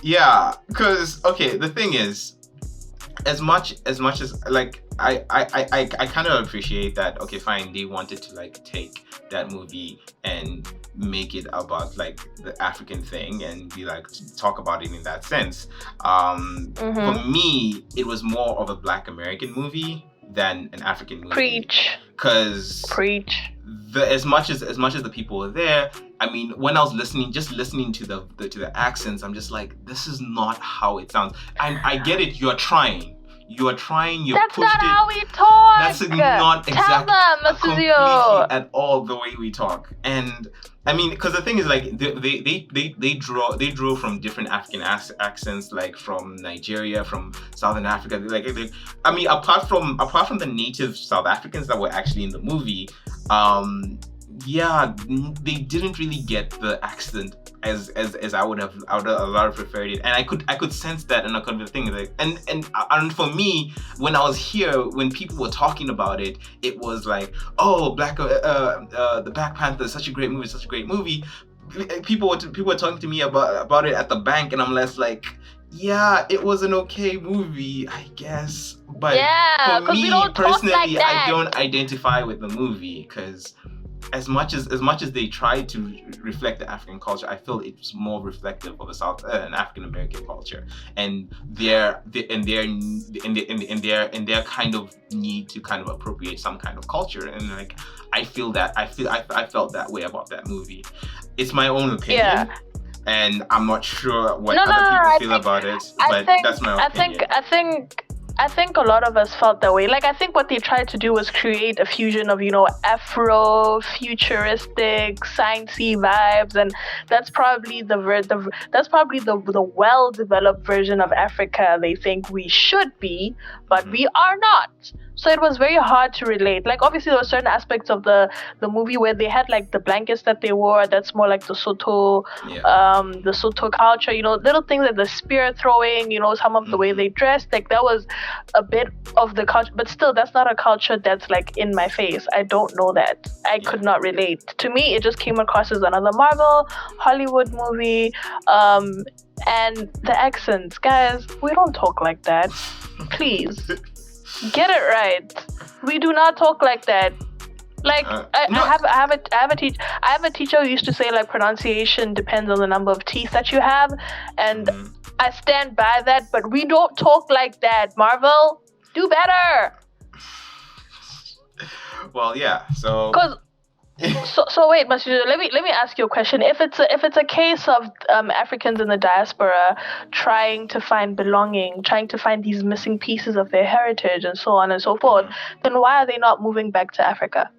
B: Yeah, because okay, the thing is, as much as like I kind of appreciate that. Okay, fine, they wanted to like take that movie and make it about like the African thing and be like talk about it in that sense. For me, it was more of a Black American movie than an African movie.
A: Preach.
B: Because as much as the people were there, I mean, when I was listening to the accents, I'm just like, this is not how it sounds. I get it. You're trying. You've
A: That's
B: pushed
A: not
B: it.
A: how we talk.
B: That's not exactly completely at all the way we talk. And I mean, because the thing is, like, they draw from different African accents, like from Nigeria, from Southern Africa. I mean, apart from the native South Africans that were actually in the movie, yeah, they didn't really get the accent as I would have preferred it, and I could sense that in a couple of things. Like, and for me, when I was here, when people were talking about it, it was like, oh, the Black Panther is such a great movie. People were talking to me about it at the bank, and I'm less like, yeah, it was an okay movie, I guess, but for me personally, like I don't identify with the movie because as much as they try to reflect the African culture, I feel it's more reflective of an African American culture and their kind of need to kind of appropriate some kind of culture. And like I felt that way about that movie. It's my own opinion, and I'm not sure what other people feel about it. But that's my opinion.
A: I think a lot of us felt that way. Like, I think what they tried to do was create a fusion of, Afro, futuristic, sciencey vibes, and that's probably the well-developed version of Africa they think we should be, but we are not. So it was very hard to relate. Like, obviously there were certain aspects of the movie where they had like the blankets that they wore. That's more like the Soto culture. Little things like the spear throwing. Some of the way they dressed. Like that was a bit of the culture, but still, that's not a culture that's like in my face. I don't know that. I could not relate. To me, it just came across as another Marvel Hollywood movie. And the accents, guys, we don't talk like that. Please. Get it right. We do not talk like that. Like I have a teacher who used to say like pronunciation depends on the number of teeth that you have, and I stand by that. But we don't talk like that. Marvel, do better.
B: Well, yeah. So.
A: So wait, Masudu, let me ask you a question. If it's a case of Africans in the diaspora trying to find belonging, trying to find these missing pieces of their heritage and so on and so forth, then why are they not moving back to Africa?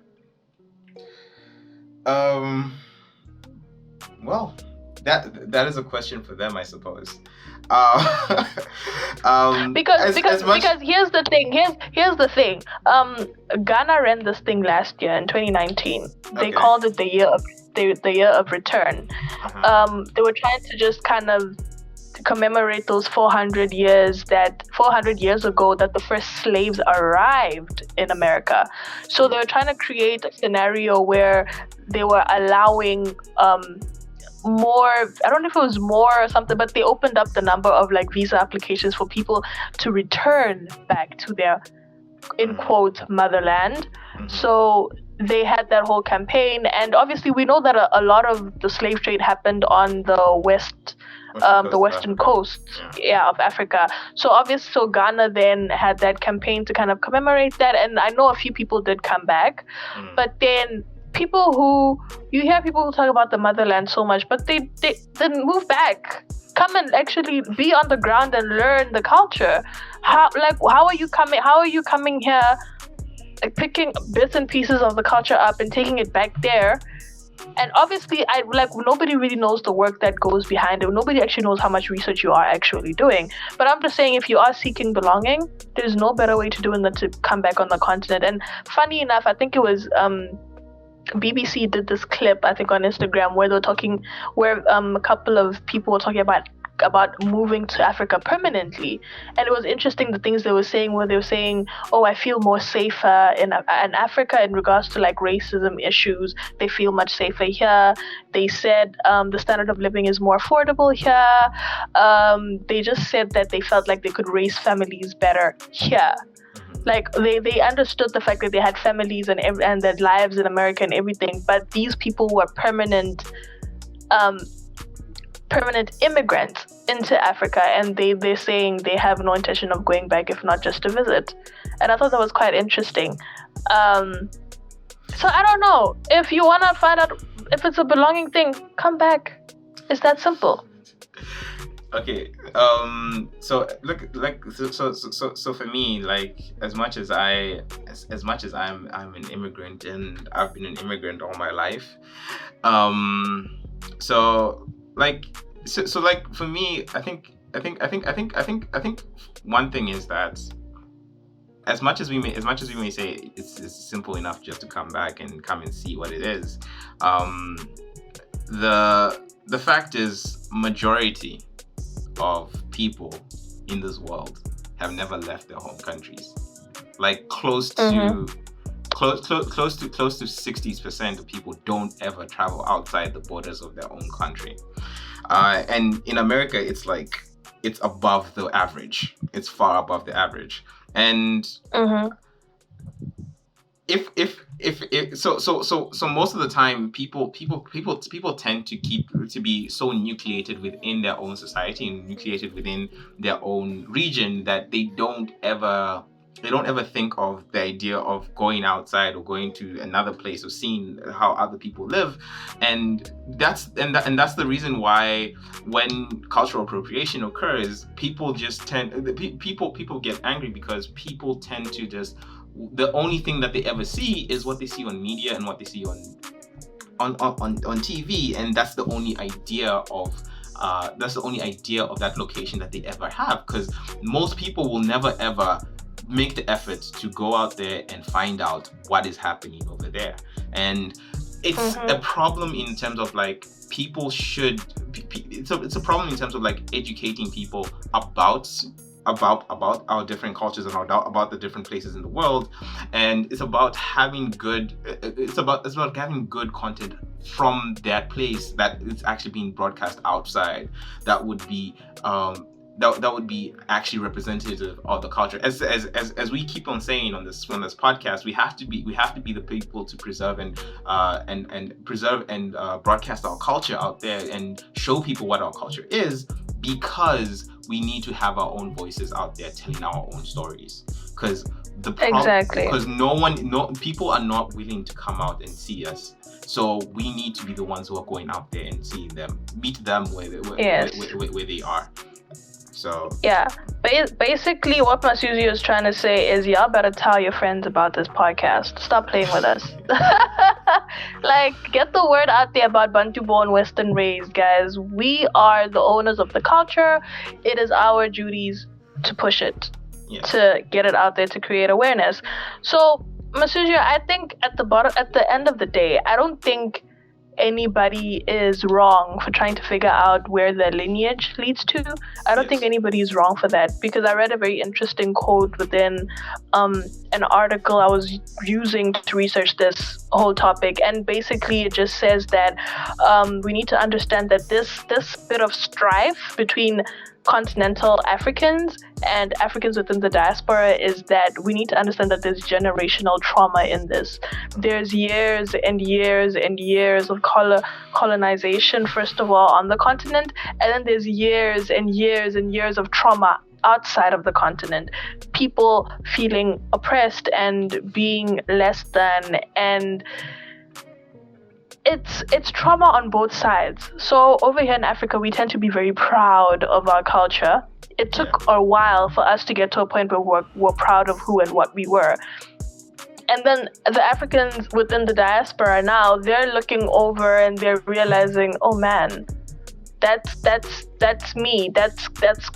B: Well, that is a question for them, I suppose.
A: Because here's the thing. Ghana ran this thing last year in 2019. They called it the year of return. They were trying to just kind of commemorate those 400 years ago that the first slaves arrived in America. So they were trying to create a scenario where they were allowing more, I don't know if it was more or something, but they opened up the number of like visa applications for people to return back to their, in quote, motherland. So they had that whole campaign, and obviously we know that a lot of the slave trade happened on the western coast of Africa. So obviously, Ghana then had that campaign to kind of commemorate that, and I know a few people did come back, but then you hear people who talk about the motherland so much, but they didn't move back. Come and actually be on the ground and learn the culture. How are you coming here, like picking bits and pieces of the culture up and taking it back there? And obviously, nobody really knows the work that goes behind it. Nobody actually knows how much research you are actually doing. But I'm just saying, if you are seeking belonging, there's no better way to do it than to come back on the continent. And funny enough, I think it was BBC did this clip, I think on Instagram, where a couple of people were talking about moving to Africa permanently. And it was interesting the things they were saying, where they were saying, oh, I feel more safer in Africa in regards to like racism issues. They feel much safer here. They said the standard of living is more affordable here. They just said that they felt like they could raise families better here. Like they understood the fact that they had families and their lives in America and everything, but these people were permanent immigrants into Africa, and they're saying they have no intention of going back, if not just to visit. and I thought that was quite interesting. So I don't know, if you want to find out if it's a belonging thing, come back. It's that simple.
B: Okay. So for me, like, as much as I'm an immigrant, and I've been an immigrant all my life. So for me, I think one thing is that as much as we may say it's simple enough just to come back and come and see what it is, the fact is, majority of people in this world have never left their home countries. Like close to 60% of people don't ever travel outside the borders of their own country. And in America, it's above the average. It's far above the average. And so most of the time, people tend to be so nucleated within their own society and nucleated within their own region that they don't ever think of the idea of going outside or going to another place or seeing how other people live. And that's the reason why when cultural appropriation occurs, people get angry, because people tend to just, the only thing that they ever see is what they see on media and what they see on TV, and that's the only idea of that location that they ever have, because most people will never ever make the effort to go out there and find out what is happening over there. And it's a problem in terms of like it's a problem in terms of like educating people about our different cultures and about the different places in the world. And it's about having good content from that place that is actually being broadcast outside, that would be that would be actually representative of the culture. As we keep on saying on this podcast, we have to be the people to preserve and broadcast our culture out there and show people what our culture is, because we need to have our own voices out there telling our own stories. Because people are not willing to come out and see us. So we need to be the ones who are going out there and seeing them, meet them where they are. So
A: yeah, basically what Masuzi is trying to say is, y'all better tell your friends about this podcast. Stop playing with us. Like, get the word out there about Bantu-born, Western raised, guys. We are the owners of the culture. It is our duties to push it, to get it out there, to create awareness. So Masuzi, I think at the end of the day, I don't think anybody is wrong for trying to figure out where their lineage leads to. I don't think anybody is wrong for that, because I read a very interesting quote within an article I was using to research this whole topic, and basically it just says that we need to understand that this bit of strife between Continental Africans and Africans within the diaspora is that we need to understand that there's generational trauma in this. There's years and years and years of colonization, first of all, on the continent, and then there's years and years and years of trauma outside of the continent. People feeling oppressed and being less than, and it's trauma on both sides. So over here in Africa, we tend to be very proud of our culture. It took a while for us to get to a point where we're proud of who and what we were. And then the Africans within the diaspora now, they're looking over and they're realizing, oh man, that's me. That's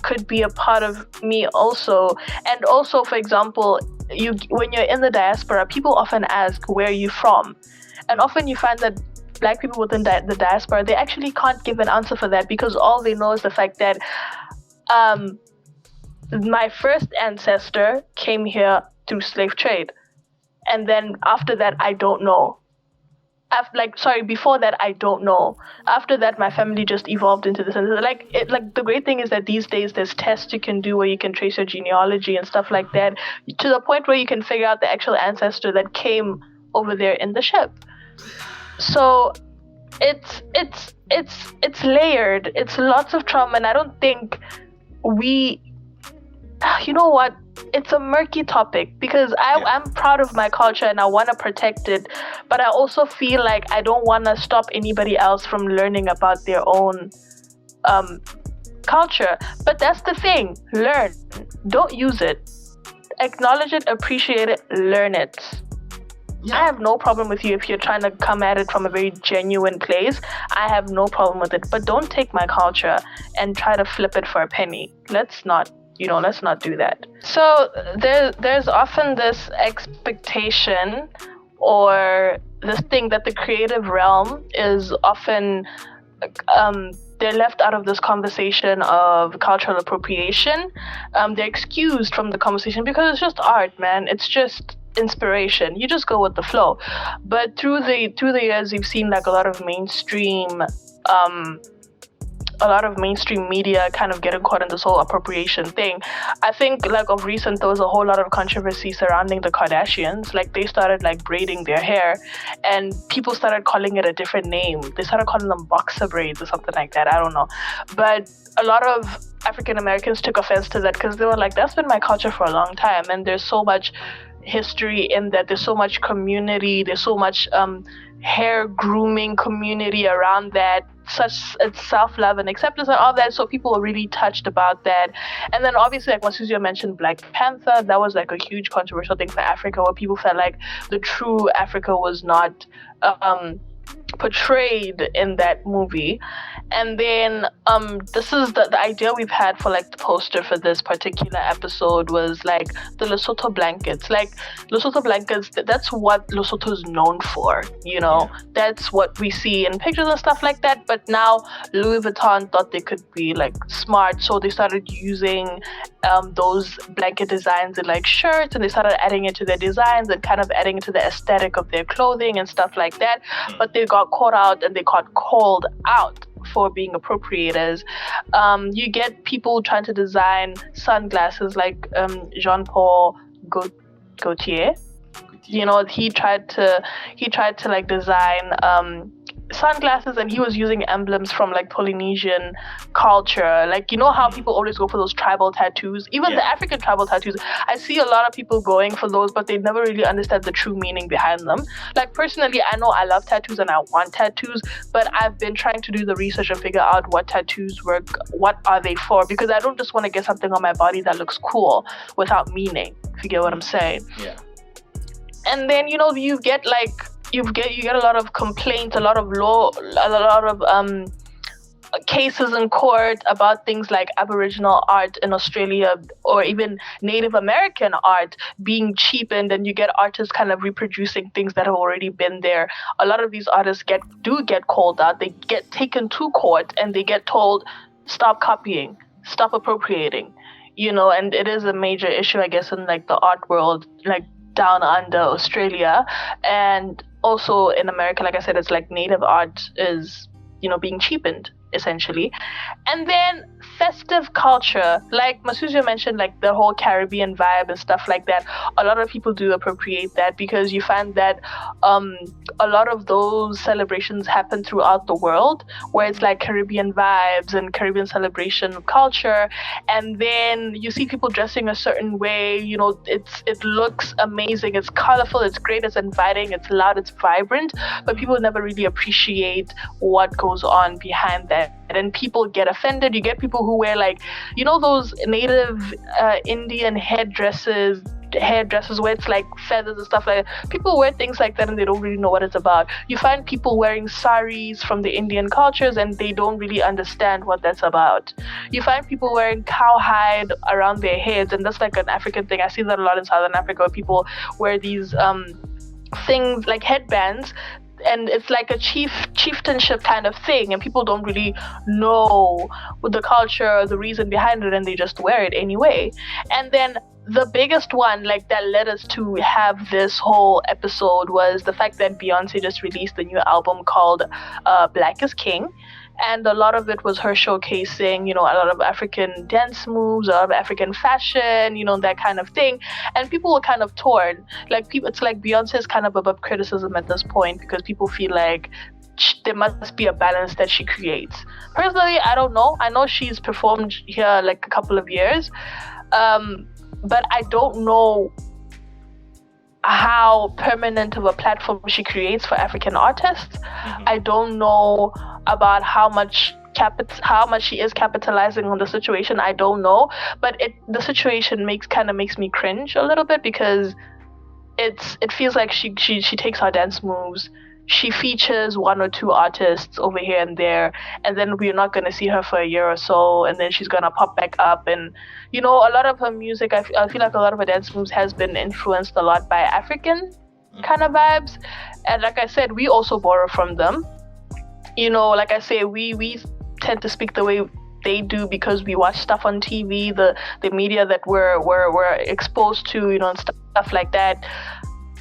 A: could be a part of me also. And also, for example, when you're in the diaspora, people often ask, where are you from? And often you find that Black people within the diaspora, they actually can't give an answer for that, because all they know is the fact that my first ancestor came here through slave trade. And then after that, I don't know. Before that, I don't know. After that, my family just evolved into this. And the great thing is that these days there's tests you can do where you can trace your genealogy and stuff like that, to the point where you can figure out the actual ancestor that came over there in the ship. So it's layered. It's lots of trauma, and I don't think you know what? It's a murky topic because I'm proud of my culture and I want to protect it, but I also feel like I don't want to stop anybody else from learning about their own culture. But that's the thing. Learn. Don't use it. Acknowledge it, appreciate it, learn it. Yeah. I have no problem with you if you're trying to come at it from a very genuine place. I have no problem with it. But don't take my culture and try to flip it for a penny. Let's not do that. So there's often this expectation or this thing that the creative realm is often they're left out of this conversation of cultural appropriation. They're excused from the conversation because it's just art, man. It's just inspiration. You just go with the flow. But through the years, we've seen like a lot of mainstream media kind of getting caught in this whole appropriation thing. I think like of recent there was a whole lot of controversy surrounding the Kardashians. Like they started like braiding their hair and people started calling it a different name. They started calling them boxer braids or something like that. I don't know. But a lot of African Americans took offense to that because they were like, that's been my culture for a long time, and there's so much history in that. There's so much community, there's so much hair grooming community around that, such self-love and acceptance and all that, so people were really touched about that. And then obviously, like Masuzio mentioned, Black Panther, that was like a huge controversial thing for Africa, where people felt like the true Africa was not portrayed in that movie. And then this is the idea we've had for like the poster for this particular episode was like the Lesotho blankets. Like Lesotho blankets, that's what Lesotho is known for, you know. That's what we see in pictures and stuff like that. But now Louis Vuitton thought they could be like smart, so they started using those blanket designs in like shirts, and they started adding it to their designs and kind of adding it to the aesthetic of their clothing and stuff like that. But they got caught out and they got called out for being appropriators. You get people trying to design sunglasses like Jean-Paul Gaultier. You know, he tried to like design sunglasses, and he was using emblems from like Polynesian culture. Like, you know how people always go for those tribal tattoos, even the African tribal tattoos. I see a lot of people going for those, but they never really understand the true meaning behind them. Like personally, I know I love tattoos and I want tattoos, but I've been trying to do the research and figure out what tattoos work, what are they for, because I don't just want to get something on my body that looks cool without meaning, if you get what I'm saying. Yeah. And then, you know, you get a lot of complaints, a lot of cases in court about things like Aboriginal art in Australia, or even Native American art being cheapened, and you get artists kind of reproducing things that have already been there. A lot of these artists do get called out. They get taken to court and they get told, stop copying, stop appropriating, you know. And it is a major issue, I guess, in like the art world, like down under Australia, and also in America. Like I said, it's like native art is, you know, being cheapened essentially. And then festive culture, like Masuzio mentioned, like the whole Caribbean vibe and stuff like that. A lot of people do appropriate that because you find that a lot of those celebrations happen throughout the world, where it's like Caribbean vibes and Caribbean celebration of culture. And then you see people dressing a certain way, you know, it looks amazing, it's colorful, it's great, it's inviting, it's loud, it's vibrant, but people never really appreciate what goes on behind that. And people get offended. You get people who wear like, you know, those native Indian hairdresses where it's like feathers and stuff like that. People wear things like that and they don't really know what it's about. You find people wearing saris from the Indian cultures and they don't really understand what that's about. You find people wearing cowhide around their heads, and that's like an African thing. I see that a lot in Southern Africa, where people wear these things like headbands, and it's like a chieftainship kind of thing, and people don't really know the culture, the reason behind it, and they just wear it anyway. And then the biggest one, like, that led us to have this whole episode was the fact that Beyonce just released a new album called Black is King. And a lot of it was her showcasing, you know, a lot of African dance moves, a lot of African fashion, you know, that kind of thing. And people were kind of torn. Like, people, it's like Beyonce is kind of above criticism at this point, because people feel like there must be a balance that she creates. Personally, I don't know. I know she's performed here like a couple of years. But I don't know how permanent of a platform she creates for African artists. I don't know about how much she is capitalizing on the situation. I don't know, but the situation makes me cringe a little bit, because it feels like she takes our dance moves, she features one or two artists over here and there, and then we're not going to see her for a year or so, and then she's going to pop back up. And a lot of her music, I feel like a lot of her dance moves has been influenced a lot by African kind of vibes, and like I said, we also borrow from them. Like I say, we tend to speak the way they do because we watch stuff on TV, the media that we're exposed to, and stuff like that.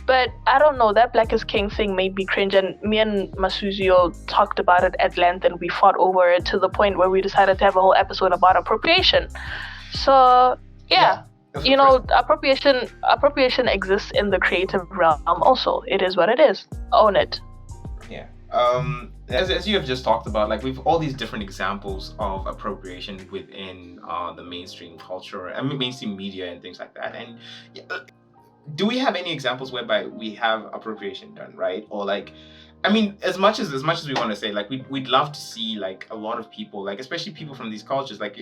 A: But I don't know, that Black is King thing made me cringe, and me and Masuzio talked about it at length, and we fought over it to the point where we decided to have a whole episode about appropriation. So yeah. Appropriation exists in the creative realm also. It is what it is. Own it.
B: Yeah. As you have just talked about, like, we've all these different examples of appropriation within the mainstream culture, mainstream media and things like that. And do we have any examples whereby we have appropriation done right? Or like, as much as we want to say, like, we'd love to see, like, a lot of people, like, especially people from these cultures, like,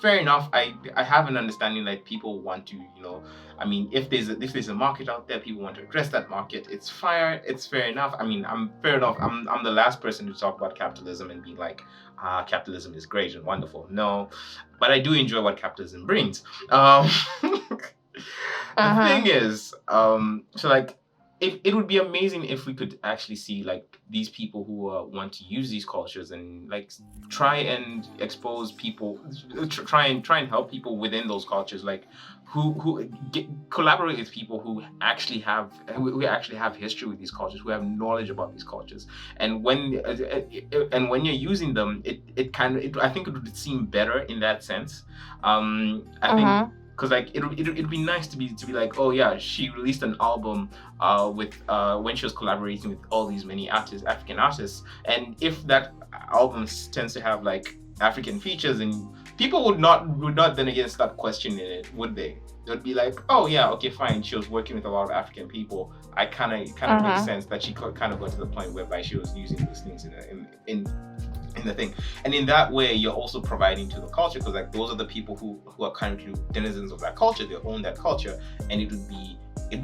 B: fair enough. I have an understanding that people want to, if there's a market out there, people want to address that market. It's fair enough. I'm fair enough. I'm the last person to talk about capitalism and be like, capitalism is great and wonderful. No, but I do enjoy what capitalism brings. The thing is, so like, it would be amazing if we could actually see, like, these people who want to use these cultures and, like, try and expose people, try and help people within those cultures, like, who collaborate with people who actually have history with these cultures, who have knowledge about these cultures. And when you're using them, I think it would seem better in that sense. I think. Because, like, it'd be nice to be like, oh yeah, she released an album with when she was collaborating with all these many African artists, and if that album tends to have, like, African features, and people would not then again start questioning it, would they? They would be like, oh yeah, okay, fine, she was working with a lot of African people. It kind of makes sense that she kind of got to the point whereby she was using those things in the thing. And in that way, you're also providing to the culture, because, like, those are the people who are kind of denizens of that culture. They own that culture, and it'd be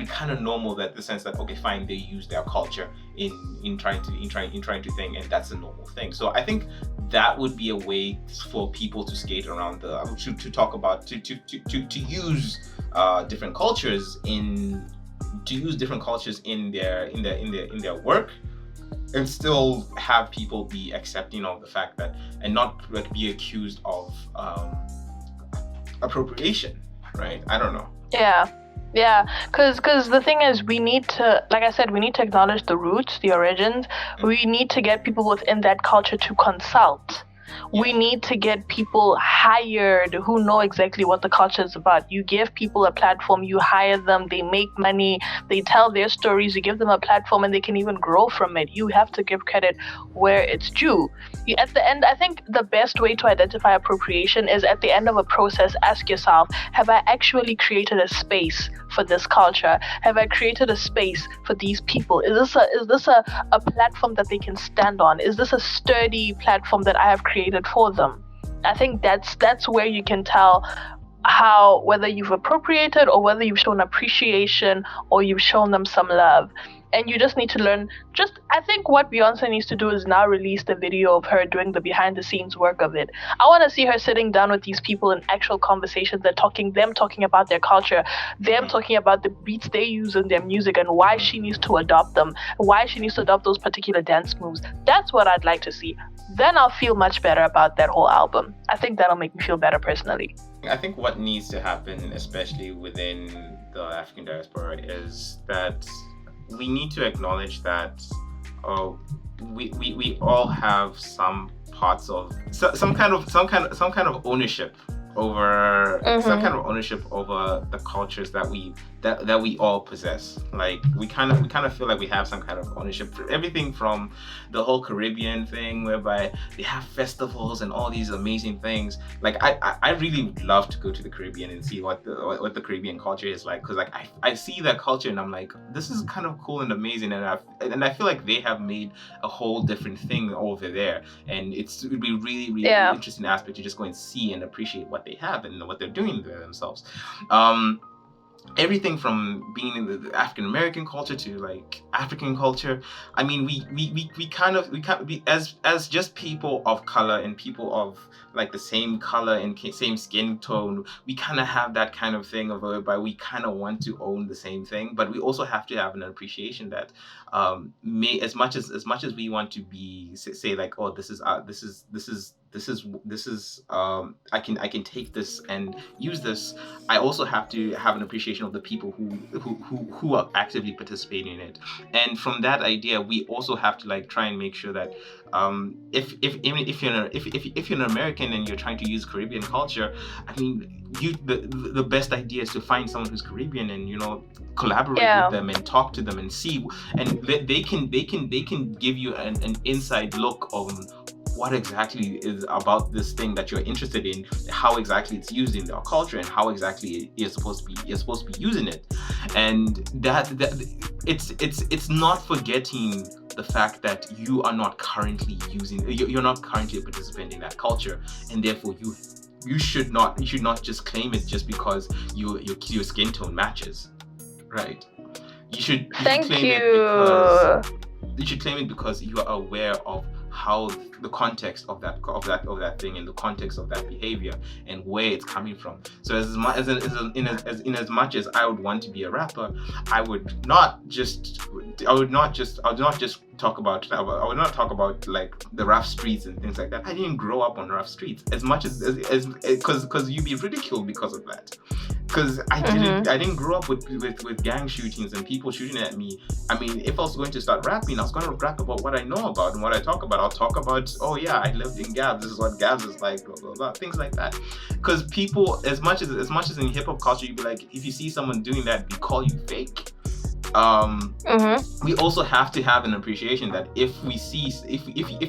B: kind of normal, that the sense that, okay, fine, they use their culture in trying to thing, and that's a normal thing. So I think that would be a way for people to skate around to talk about to use different cultures in their work, and still have people be accepting of the fact that, and not, like, be accused of appropriation, right? I don't know.
A: Yeah, because the thing is, we need to, like I said, we need to acknowledge the roots, the origins. We need to get people within that culture to consult. We need to get people hired who know exactly what the culture is about. You give people a platform, you hire them, they make money, they tell their stories, you give them a platform, and they can even grow from it. You have to give credit where it's due. At the end, I think the best way to identify appropriation is, at the end of a process, ask yourself, have I actually created a space for this culture? Have I created a space for these people? Is this a platform that they can stand on? Is this a sturdy platform that I have created for them? I think that's where you can tell whether you've appropriated or whether you've shown appreciation or you've shown them some love. And you just need to learn. I think what Beyonce needs to do is now release the video of her doing the behind the scenes work of it. I want to see her sitting down with these people in actual conversations, them talking about their culture, them talking about the beats they use in their music, and why she needs to adopt them, why she needs to adopt those particular dance moves. That's what I'd like to see. Then I'll feel much better about that whole album. I think that'll make me feel better personally.
B: I think what needs to happen, especially within the African diaspora, is that we need to acknowledge that we all have some parts of some kind of ownership over some kind of ownership over the cultures that that we all possess. Like we kind of feel like we have some kind of ownership for everything, from the whole Caribbean thing whereby they have festivals and all these amazing things. Like I really would love to go to the Caribbean and see what the Caribbean culture is like, because like I see that culture and I'm like, this is kind of cool and amazing, and I feel like they have made a whole different thing over there, and it would be really interesting aspect to just go and see and appreciate what they have and what they're doing there themselves. Everything from being in the African American culture to like African culture. I mean, we kind of as just people of color and people of like the same color and same skin tone, we kind of have that kind of thing of whereby we kind of want to own the same thing, but we also have to have an appreciation that as much as we want to be say like, oh, this is I can take this and use this. I also have to have an appreciation of the people who are actively participating in it. And from that idea, we also have to like try and make sure that if you're an American and you're trying to use Caribbean culture, I mean, the best idea is to find someone who's Caribbean and, you know, collaborate with them and talk to them and see, and they can give you an inside look of what exactly is about this thing that you're interested in, how exactly it's used in their culture, and how exactly you're supposed to be using it. And that it's not forgetting the fact that you are not currently you're not currently participating in that culture, and therefore you should not just claim it just because your skin tone matches, right? You should claim it because you are aware of how the context of that thing and the context of that behavior and where it's coming from. So as much as I would want to be a rapper, I would not just talk about like the rough streets and things like that. I didn't grow up on rough streets as much as because you'd be ridiculed because of that. Because I didn't grow up with gang shootings and people shooting at me. I mean, if I was going to start rapping, I was going to rap about what I know about and what I talk about. I'll talk about, oh yeah, I lived in Gabs. This is what Gabs is like, blah blah blah, things like that. Because people, as much as in hip hop culture, you'd be like, if you see someone doing that, we call you fake. We also have to have an appreciation that if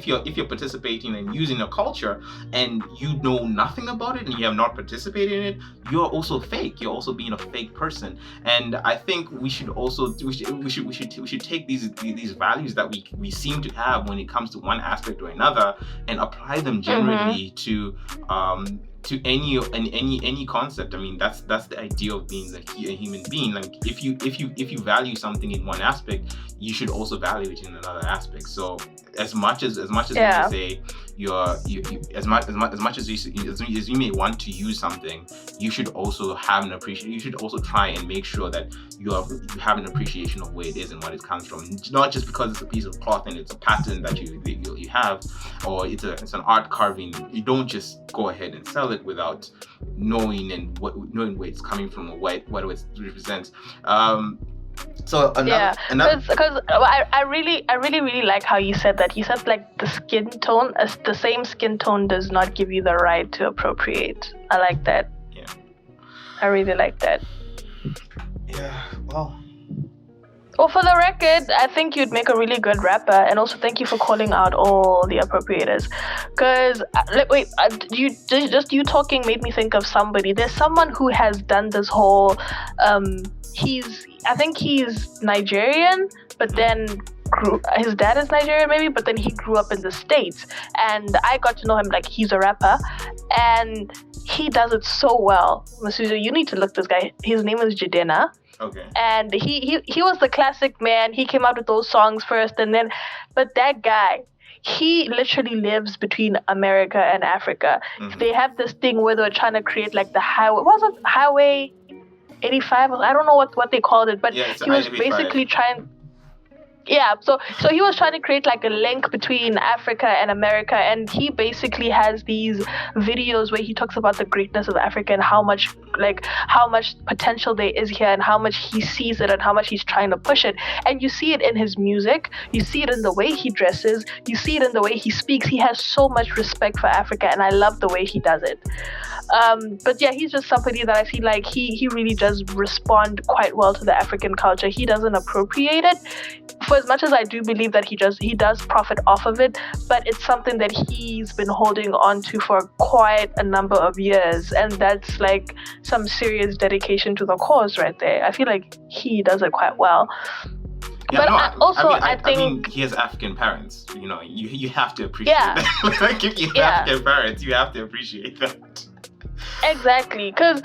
B: you're participating and using a culture and you know nothing about it and you have not participated in it, you're also fake. You're also being a fake person. And I think we should take these values that we seem to have when it comes to one aspect or another and apply them generally to any concept. I mean, that's the idea of being a human being. Like if you value something in one aspect, you should also value it in another aspect. So as much as you say as much as you may want to use something, you should also have an appreciation. You should also try and make sure that you have an appreciation of where it is and what it comes from. Not just because it's a piece of cloth and it's a pattern that you have, or it's an art carving. You don't just go ahead and sell it without knowing where it's coming from or what it represents. So
A: because I really like how you said that. You said like the same skin tone does not give you the right to appropriate. I like that.
B: Yeah,
A: I really like that.
B: Yeah, well,
A: for the record, I think you'd make a really good rapper, and also thank you for calling out all the appropriators. Because, you talking made me think of somebody. There's someone who has done this whole, I think he's Nigerian, but then his dad is Nigerian maybe, but then he grew up in the States. And I got to know him like he's a rapper, and he does it so well. Masuza, you need to look this guy. His name is Jadena.
B: Okay.
A: And he was the classic man. He came out with those songs first, but that guy, he literally lives between America and Africa. Mm-hmm. They have this thing where they're trying to create like the highway. What was it? Highway 85? I don't know what they called it, but he was basically trying. Yeah, so he was trying to create like a link between Africa and America, and he basically has these videos where he talks about the greatness of Africa and how much potential there is here and how much he sees it and how much he's trying to push it. And you see it in his music, you see it in the way he dresses, you see it in the way he speaks. He has so much respect for Africa, and I love the way he does it. But yeah, he's just somebody that I feel like he really does respond quite well to the African culture. He doesn't appropriate it, for as much as I do believe that he does profit off of it, but it's something that he's been holding on to for quite a number of years, and that's like some serious dedication to the cause right there. I feel like he does it quite well.
B: Yeah,
A: But
B: I
A: think
B: mean, he has African parents. You know, you have to appreciate that. Like, if you have African parents, you have to appreciate that.
A: Exactly, because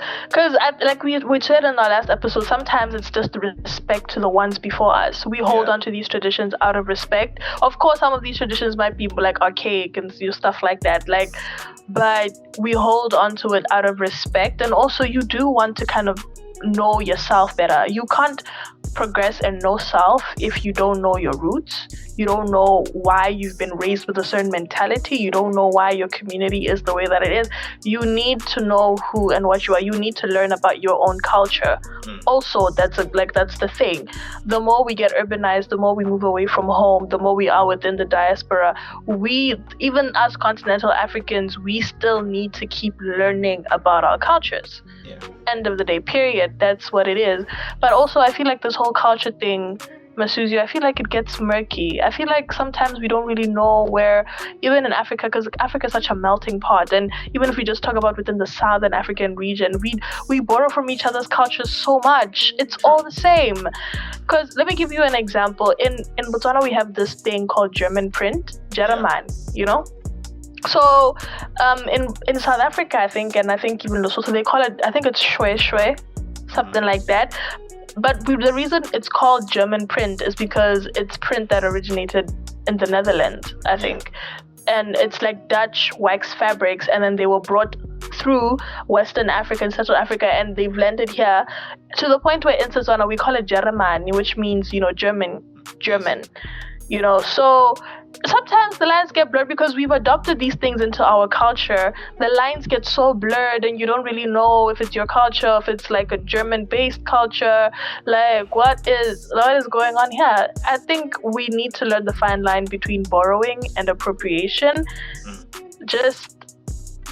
A: like we said in our last episode, sometimes it's just respect to the ones before us. We hold on to these traditions out of respect. Of course, some of these traditions might be like archaic and stuff like that, but we hold on to it out of respect. And also, you do want to kind of know yourself better. You can't progress and know self if you don't know your roots. You don't know why you've been raised with a certain mentality. You don't know why your community is the way that it is. You need to know who and what you are. You need to learn about your own culture. Also, that's the thing. The more we get urbanized, the more we move away from home, the more we are within the diaspora. Even as Continental Africans, we still need to keep learning about our cultures. End of the day, period. That's what it is. But also, I feel like this whole culture thing, Masuzi, I feel like it gets murky. I feel like sometimes we don't really know where, even in Africa, because Africa is such a melting pot, and even if we just talk about within the Southern African region, we borrow from each other's cultures so much. It's all the same. Because let me give you an example. In Botswana, we have this thing called German print, German, you know? So in South Africa, I think even Lesotho, they call it, I think it's shwe shwe, something like that. But the reason it's called German print is because it's print that originated in the Netherlands, I think. And it's like Dutch wax fabrics, and then they were brought through Western Africa and Central Africa, and they've landed here to the point where in Botswana we call it German, which means, German. So sometimes the lines get blurred because we've adopted these things into our culture. The lines get so blurred and you don't really know if it's your culture, if it's like a German-based culture, like what is going on here. I think we need to learn the fine line between borrowing and appropriation.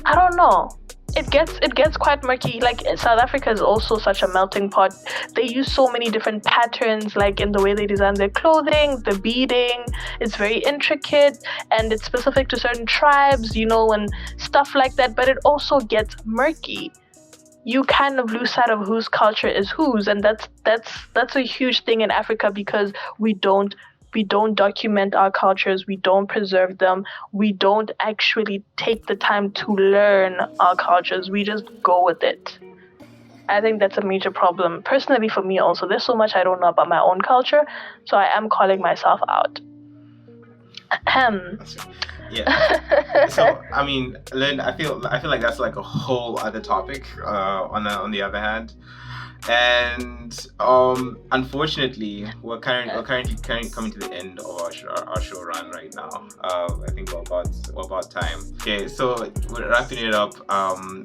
A: I don't know. It gets quite murky. Like, South Africa is also such a melting pot. They use so many different patterns, like in the way they design their clothing, the beading. It's very intricate and it's specific to certain tribes, and stuff like that. But it also gets murky. You kind of lose sight of whose culture is whose, and that's a huge thing in Africa because we don't document our cultures, we don't preserve them, we don't actually take the time to learn our cultures, we just go with it. I think that's a major problem. Personally, for me also, there's so much I don't know about my own culture, so I am calling myself out.
B: Yeah. So, I mean, Lynn, I feel like that's like a whole other topic on the other hand. And unfortunately, we're currently coming to the end of our show run right now. I think we're about time. Okay, so we're wrapping it up.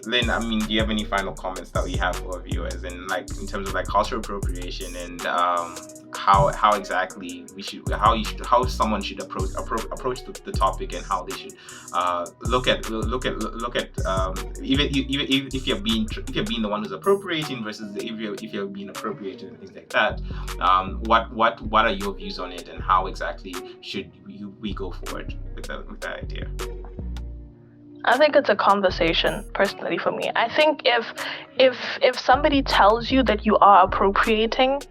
B: Lynn, I mean, do you have any final comments that we have for our viewers, in terms of like cultural appropriation and how exactly how someone should approach the topic, and how they should look at even if you're being the one who's appropriating versus if you're being appropriated and things like that. What are your views on it, and how exactly should we go forward with that idea?
A: I think it's a conversation, personally, for me. I think if somebody tells you that you are appropriating,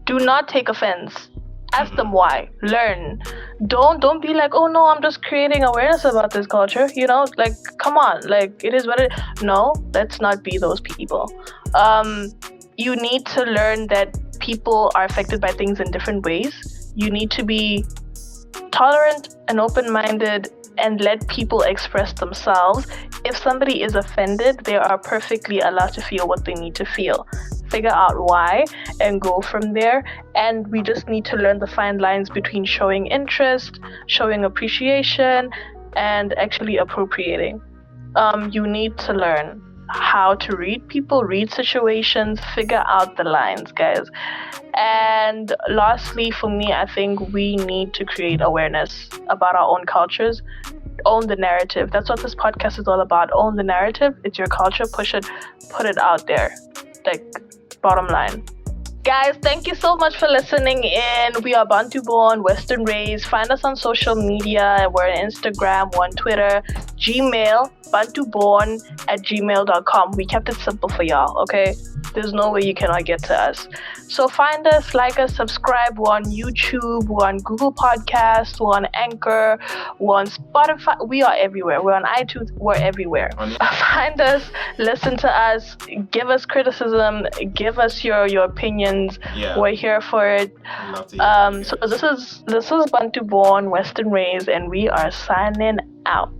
A: do not take offense. Ask them why. Learn. Don't be like, oh no, I'm just creating awareness about this culture. Like, come on, like, it is what it is. No, let's not be those people. You need to learn that people are affected by things in different ways. You need to be tolerant and open-minded and let people express themselves. If somebody is offended, they are perfectly allowed to feel what they need to feel. figure out why, and go from there. And we just need to learn the fine lines between showing interest, showing appreciation, and actually appropriating. You need to learn how to read people, read situations, figure out the lines, guys. And lastly, for me, I think we need to create awareness about our own cultures. Own the narrative. That's what this podcast is all about. Own the narrative. It's your culture. Push it, put it out there. Like, bottom line. Guys, thank you so much for listening in. We are Bantu born, Western raised. Find us on social media. We're on Instagram, we're on Twitter, Gmail, bantuborn@gmail.com. We kept it simple for y'all, okay? There's no way you cannot get to us. So find us, like us, subscribe. We're on YouTube, we're on Google Podcasts, we're on Anchor, we're on Spotify. We are everywhere. We're on iTunes, we're everywhere. Find us, listen to us, give us criticism, give us your opinions.
B: Yeah.
A: We're here for it. So this is Bantu born, Western raised, and we are signing out.